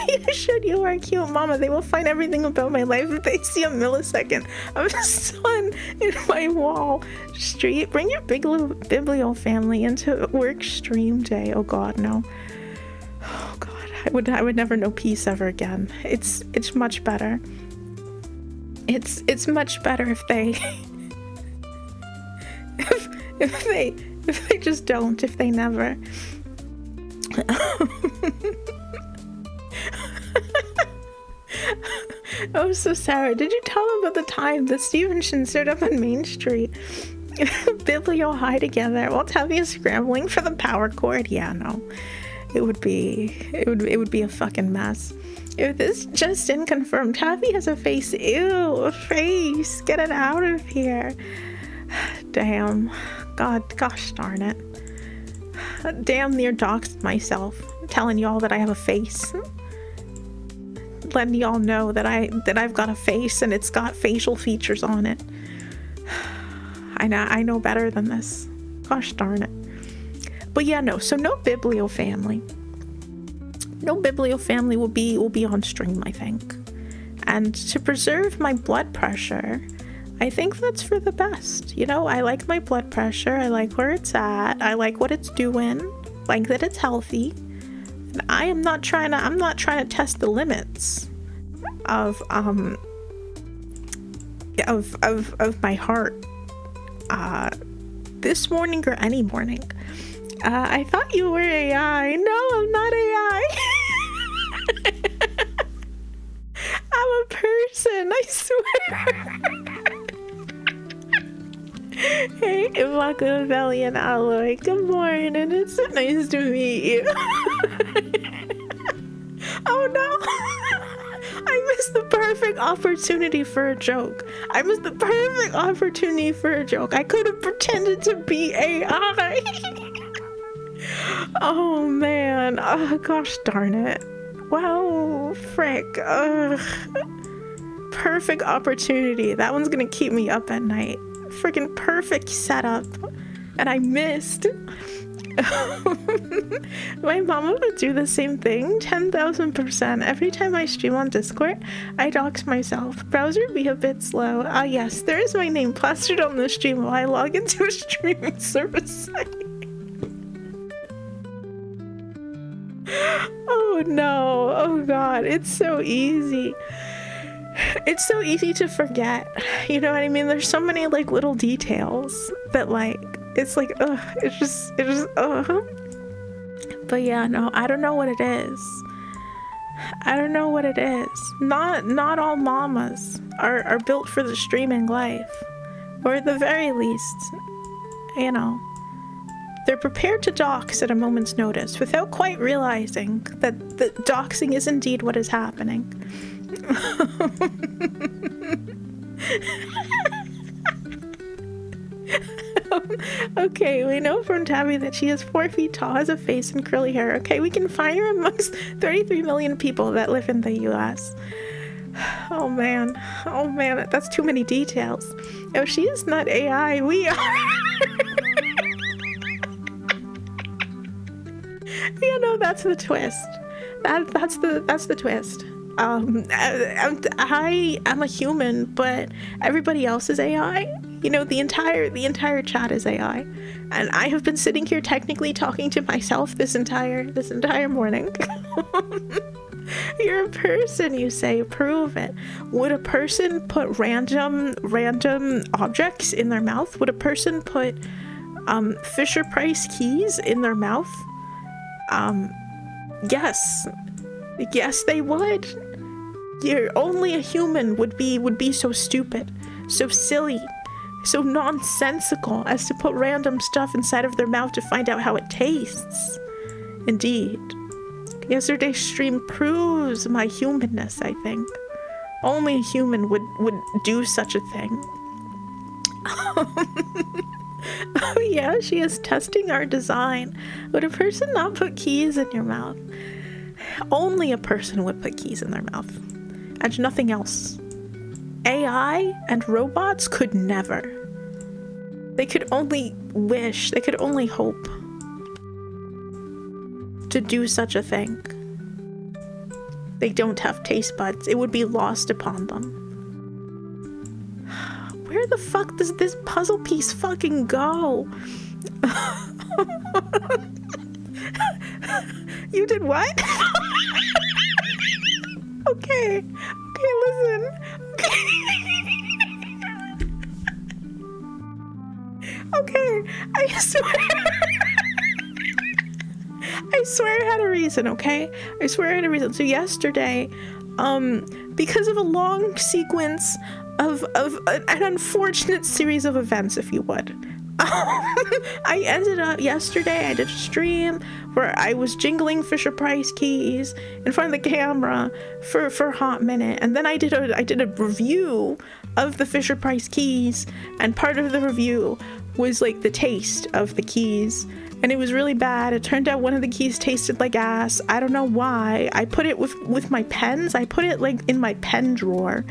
You should. You are cute, Mama. They will find everything about my life if they see a millisecond of the sun in my wall. Street. Bring your big little biblio family into work stream day. Oh God, no. Oh God, I would never know peace ever again. It's much better. It's much better if they if they just don't, if they never. Oh, so Sarah, did you tell them about the time the Stevenson stood up on Main Street? Biblio high together while Tavi is scrambling for the power cord? Yeah, no. It would be a fucking mess. If this just didn't confirm, Tavi has a face. Ew, a face. Get it out of here. Damn. Gosh darn it. Damn near doxed myself. Telling y'all that I have a face. Letting y'all know that I've got a face and it's got facial features on it. I know better than this. Gosh darn it. But yeah, no. So no Biblio family. No Biblio family will be on stream, I think. And to preserve my blood pressure, I think that's for the best. You know, I like my blood pressure. I like where it's at. I like what it's doing. Like that it's healthy. And I'm not trying to test the limits of my heart. This morning or any morning. I thought you were AI. No, I'm not AI. I'm a person, I swear. Hey, Machiavellian Alloy. Good morning. It's so nice to meet you. Oh no. I missed the perfect opportunity for a joke. I could have pretended to be AI. Oh man. Oh gosh darn it. Wow, frick. Ugh. Perfect opportunity. That one's gonna keep me up at night. Freaking perfect setup. And I missed. My mama would do the same thing 10,000%. Every time I stream on Discord, I dox myself. Browser be a bit slow. Ah yes, there is my name plastered on the stream while I log into a streaming service site. Oh no, oh god, it's so easy. It's so easy to forget. You know what I mean? There's so many like little details that like, it's like, ugh, it's just, ugh. But yeah, no, I don't know what it is. I don't know what it is. Not all mamas are built for the streaming life. Or at the very least, you know, they're prepared to dox at a moment's notice without quite realizing that doxing is indeed what is happening. Okay, we know from Tabby that she is 4 feet tall, has a face and curly hair. Okay, we can find her amongst 33 million people that live in the US. Oh man, that's too many details. Oh, she is not AI, we are. You know, that's the twist. That's the twist. I am a human, but everybody else is AI. You know, the entire chat is AI, and I have been sitting here technically talking to myself this entire morning. You're a person, you say. Prove it. Would a person put random objects in their mouth? Would a person put Fisher Price keys in their mouth? Yes, they would. Only a human would be so stupid, so silly, so nonsensical as to put random stuff inside of their mouth to find out how it tastes. Indeed. Yesterday's stream proves my humanness, I think. Only a human would do such a thing. Oh yeah, she is testing our design. Would a person not put keys in your mouth? Only a person would put keys in their mouth. And nothing else. AI and robots could never. They could only wish, they could only hope to do such a thing. They don't have taste buds. It would be lost upon them. Where the fuck does this puzzle piece fucking go? You did what? Okay, listen. Okay, I swear it had a reason, okay? I swear it had a reason. So yesterday, because of a long sequence of an unfortunate series of events, if you would, I ended up yesterday, I did a stream where I was jingling Fisher Price keys in front of the camera for a hot minute, and then I did a review of the Fisher Price keys, and part of the review was like the taste of the keys, and it was really bad. It turned out one of the keys tasted like ass. I don't know why. I put it with my pens. I put it like in my pen drawer,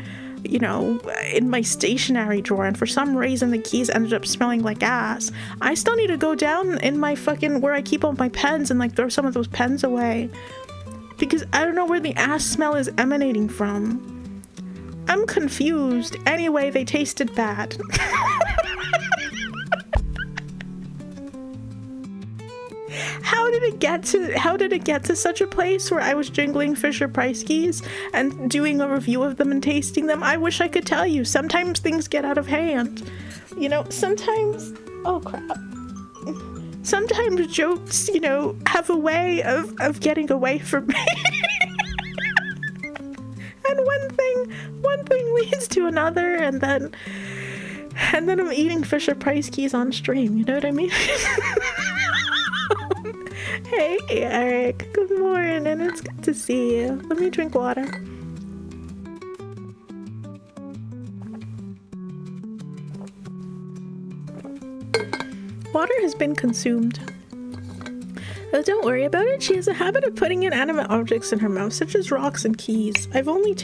you know, in my stationery drawer, and for some reason the keys ended up smelling like ass. I still need to go down in my fucking where I keep all my pens and like throw some of those pens away, because I don't know where the ass smell is emanating from. I'm confused. Anyway, they tasted bad. How did it get to such a place where I was jingling Fisher Price keys and doing a review of them and tasting them? I wish I could tell you. Sometimes things get out of hand. You know, sometimes, oh crap. Sometimes jokes, you know, have a way of getting away from me. And one thing leads to another, and then I'm eating Fisher Price keys on stream, you know what I mean? Hey Eric, good morning, and it's good to see you. Let me drink water. Water has been consumed. Oh, don't worry about it. She has a habit of putting inanimate objects in her mouth, such as rocks and keys. Have I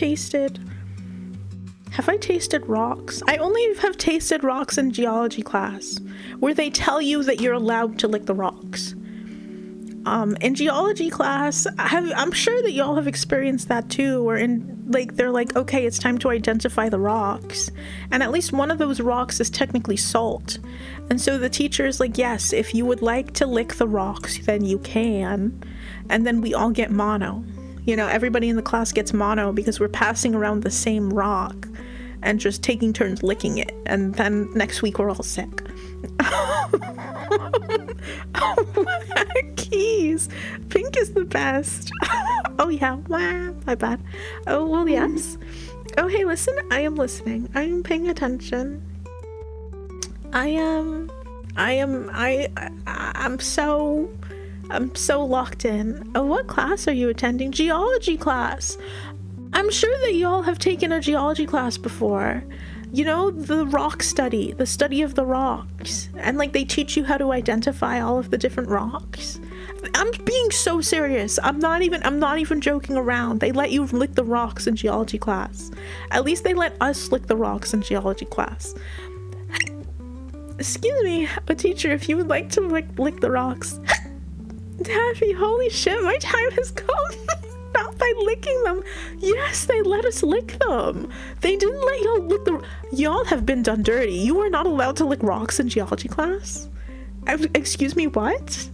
tasted rocks? I only have tasted rocks in geology class, where they tell you that you're allowed to lick the rocks. In geology class, I'm sure that y'all have experienced that too, where they're like, okay, it's time to identify the rocks, and at least one of those rocks is technically salt, and so the teacher is like, yes, if you would like to lick the rocks, then you can, and then we all get mono. You know, everybody in the class gets mono because we're passing around the same rock and just taking turns licking it, and then next week we're all sick. Oh, keys. Pink is the best. Oh yeah, my bad. Oh well, yes. Oh hey, listen, I am listening. I am paying attention. I'm so locked in. Oh, what class are you attending? Geology class. I'm sure that y'all have taken a geology class before. You know, the rock study, the study of the rocks. And like they teach you how to identify all of the different rocks. I'm being so serious. I'm not even joking around. They let you lick the rocks in geology class. At least they let us lick the rocks in geology class. Excuse me, but teacher, if you would like to lick the rocks. Daffy, holy shit, my time has come. Not by licking them. Yes, they let us lick them. They didn't let y'all lick the... Y'all have been done dirty. You are not allowed to lick rocks in geology class. Excuse me, what?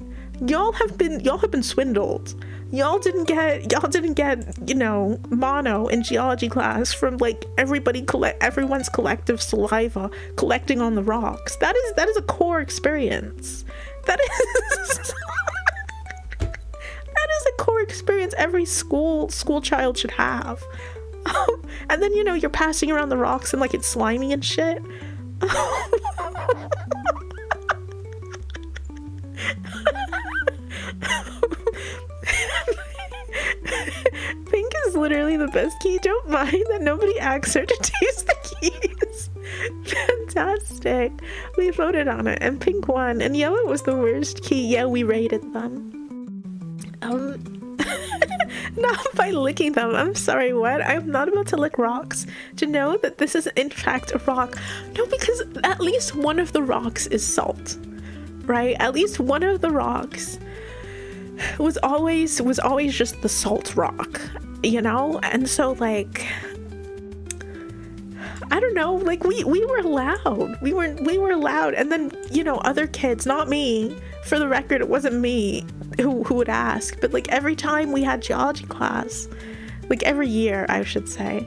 Y'all have been swindled. Y'all didn't get, you know, mono in geology class from like everyone's collective saliva collecting on the rocks. That is a core experience. That is that is a core experience every school child should have. And then, you know, you're passing around the rocks and like it's slimy and shit. Pink is literally the best key. Don't mind that nobody asks her to taste the keys. Fantastic. We voted on it and pink won and yellow was the worst key. Yeah, we rated them. Not by licking them. I'm sorry, what? I'm not about to lick rocks. To know that this is in fact a rock. No, because at least one of the rocks is salt, right? At least one of the rocks was always just the salt rock, you know? And so like, I don't know, like we were loud. We were loud. And then, you know, other kids, not me, for the record, it wasn't me who would ask, but like every time we had geology class, like every year I should say,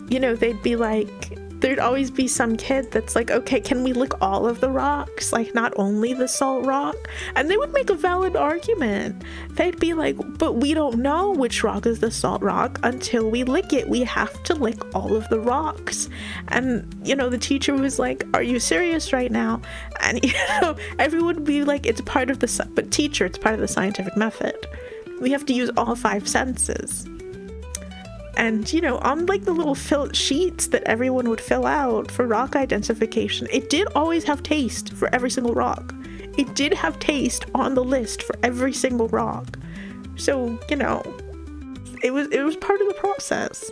you know, they'd be like, there'd always be some kid that's like, okay, can we lick all of the rocks, like not only the salt rock? And they would make a valid argument. They'd be like, but we don't know which rock is the salt rock until we lick it. We have to lick all of the rocks. And you know, the teacher was like, are you serious right now? And you know, everyone would be like, it's part of the but teacher, it's part of the scientific method. We have to use all 5 senses. And, you know, on like the little sheets that everyone would fill out for rock identification, it did always have taste for every single rock. It did have taste on the list for every single rock. So, you know, it was part of the process.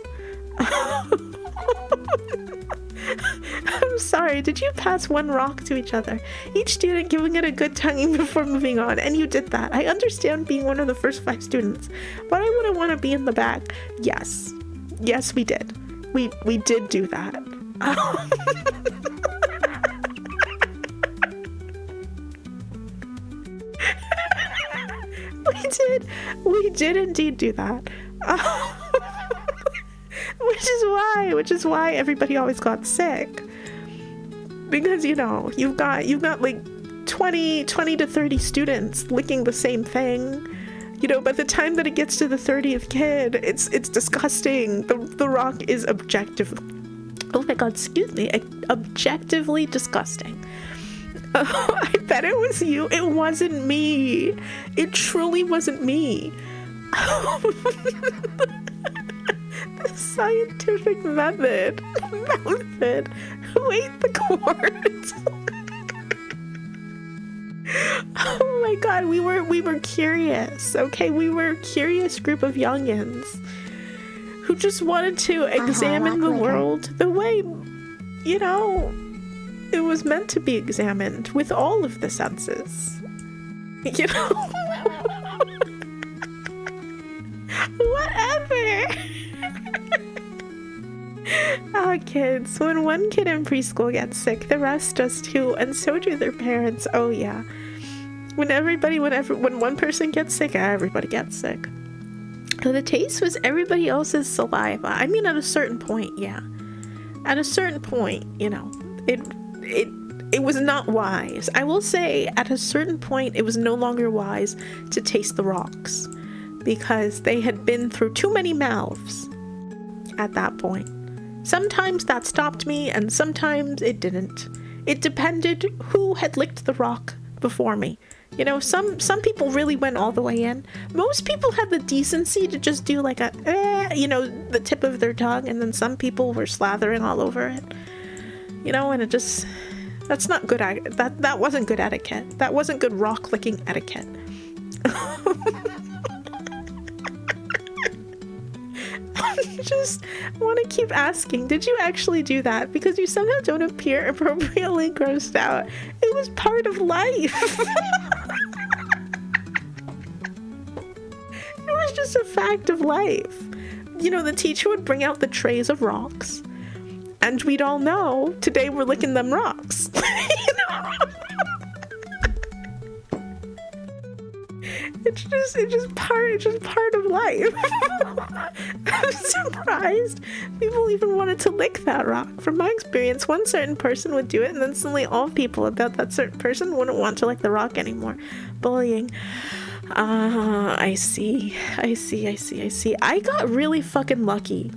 I'm sorry, did you pass one rock to each other? Each student giving it a good tonguing before moving on, and you did that. I understand being one of the first 5 students, but I wouldn't want to be in the back. Yes, we did. We did do that. We did indeed do that. Which is why everybody always got sick. Because, you know, you've got like 20 to 30 students licking the same thing. You know, by the time that it gets to the 30th kid, it's disgusting. The rock is oh my god, excuse me, objectively disgusting. I bet it was you. It wasn't me. It truly wasn't me. The scientific method. Who ate the cords? Oh my god, we were curious, okay? We were a curious group of youngins who just wanted to examine the world the way, you know, it was meant to be examined, with all of the senses. You know? Whatever. Kids, when one kid in preschool gets sick, the rest does too, and so do their parents. Oh yeah. When one person gets sick, everybody gets sick. The taste was everybody else's saliva. I mean, at a certain point, yeah. At a certain point, you know, it was not wise. I will say, at a certain point, it was no longer wise to taste the rocks. because they had been through too many mouths at that point. Sometimes that stopped me, and sometimes it didn't. It depended who had licked the rock before me. You know, some people really went all the way in. Most people had the decency to just do like a, you know, the tip of their tongue, and then some people were slathering all over it. You know, and it just, that's not good. That wasn't good etiquette. That wasn't good rock licking etiquette. I just want to keep asking, did you actually do that? Because you somehow don't appear appropriately grossed out. It was part of life. It was just a fact of life. You know, the teacher would bring out the trays of rocks, and we'd all know, today we're licking them rocks. You know? It's just part of life. I'm surprised people even wanted to lick that rock. From my experience, one certain person would do it, and then suddenly all people about that certain person wouldn't want to lick the rock anymore. Bullying. I see. I got really fucking lucky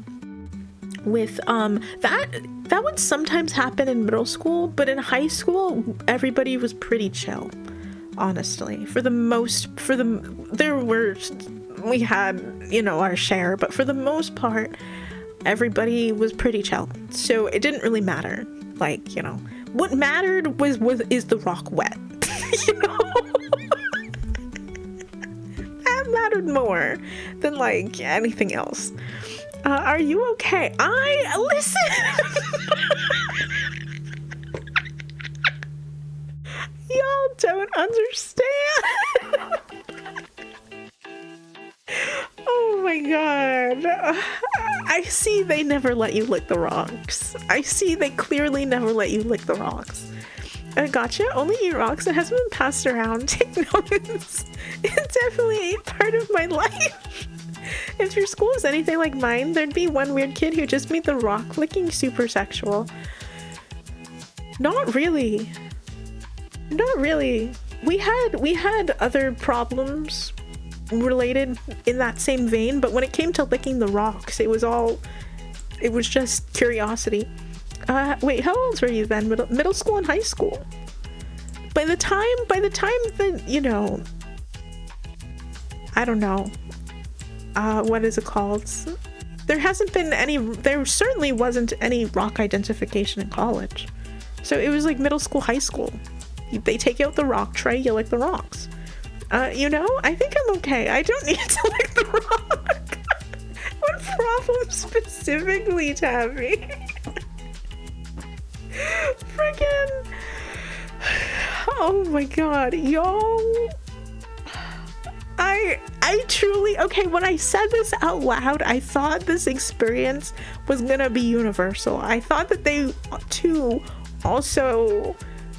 with that would sometimes happen in middle school, but in high school everybody was pretty chill. Honestly, we had, you know, our share, but for the most part, everybody was pretty chill. So it didn't really matter. Like, you know, what mattered is the rock wet. You know, that mattered more than like anything else. Are you okay? Listen. Y'all don't understand. Oh my god. I see they never let you lick the rocks. I see they clearly never let you lick the rocks. Gotcha. Only eat rocks. It hasn't been passed around. Take notice. It definitely ain't part of my life. If your school was anything like mine, there'd be one weird kid who just made the rock licking super sexual. Not really. Not really. We had other problems related in that same vein, but when it came to licking the rocks, it was just curiosity. Wait, how old were you then? Middle school and high school? By the time that, you know, I don't know, what is it called? There certainly wasn't any rock identification in college. So it was like middle school, high school. They take out the rock tray, you lick the rocks. You know, I think I'm okay. I don't need to lick the rock. What problem specifically, Tabby? Freaking. Oh my god, y'all. I truly, okay, when I said this out loud, I thought this experience was gonna be universal. I thought that they too also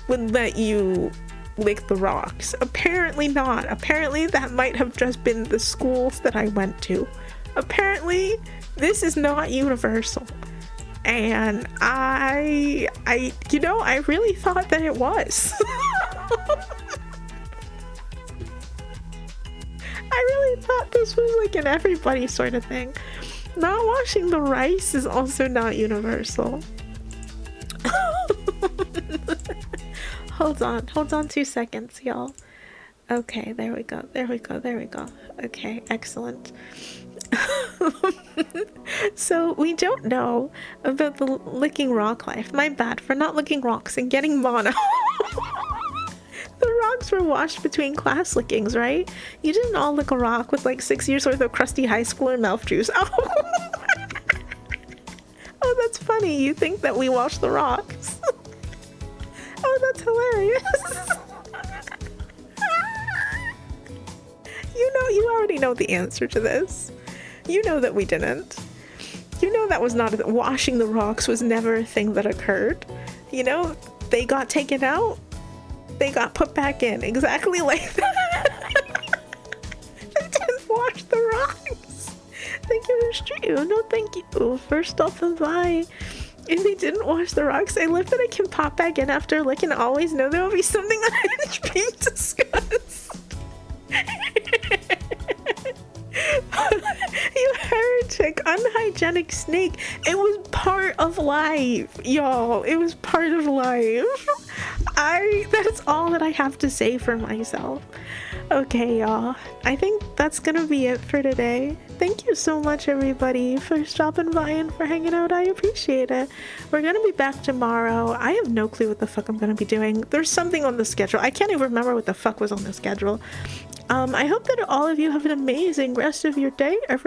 would let you lick the rocks. Apparently not. Apparently that might have just been the schools that I went to. Apparently this is not universal. And I you know, I really thought that it was. I really thought this was like an everybody sort of thing. Not washing the rice is also not universal. Hold on 2 seconds, y'all. Okay, there we go. Okay, excellent. So we don't know about the licking rock life. My bad for not licking rocks and getting mono. The rocks were washed between class lickings, right? You didn't all lick a rock with like 6 years worth of crusty high schooler mouth juice. Oh, oh, that's funny. You think that we washed the rocks? Oh, that's hilarious. You already know the answer to this. You know that we didn't. You know that was not washing the rocks was never a thing that occurred. You know, they got taken out. They got put back in exactly like that. They didn't wash the rocks. Thank you, Mr. No, thank you. First off, and bye. If they didn't wash the rocks, I live that I can pop back in after lick and always know there will be something on it being discussed. Unhygienic, unhygienic snake. It was part of life, y'all. It was part of life. That's all that I have to say for myself. Okay, y'all. I think that's gonna be it for today. Thank you so much, everybody, for stopping by and for hanging out. I appreciate it. We're gonna be back tomorrow. I have no clue what the fuck I'm gonna be doing. There's something on the schedule. I can't even remember what the fuck was on the schedule. I hope that all of you have an amazing rest of your day.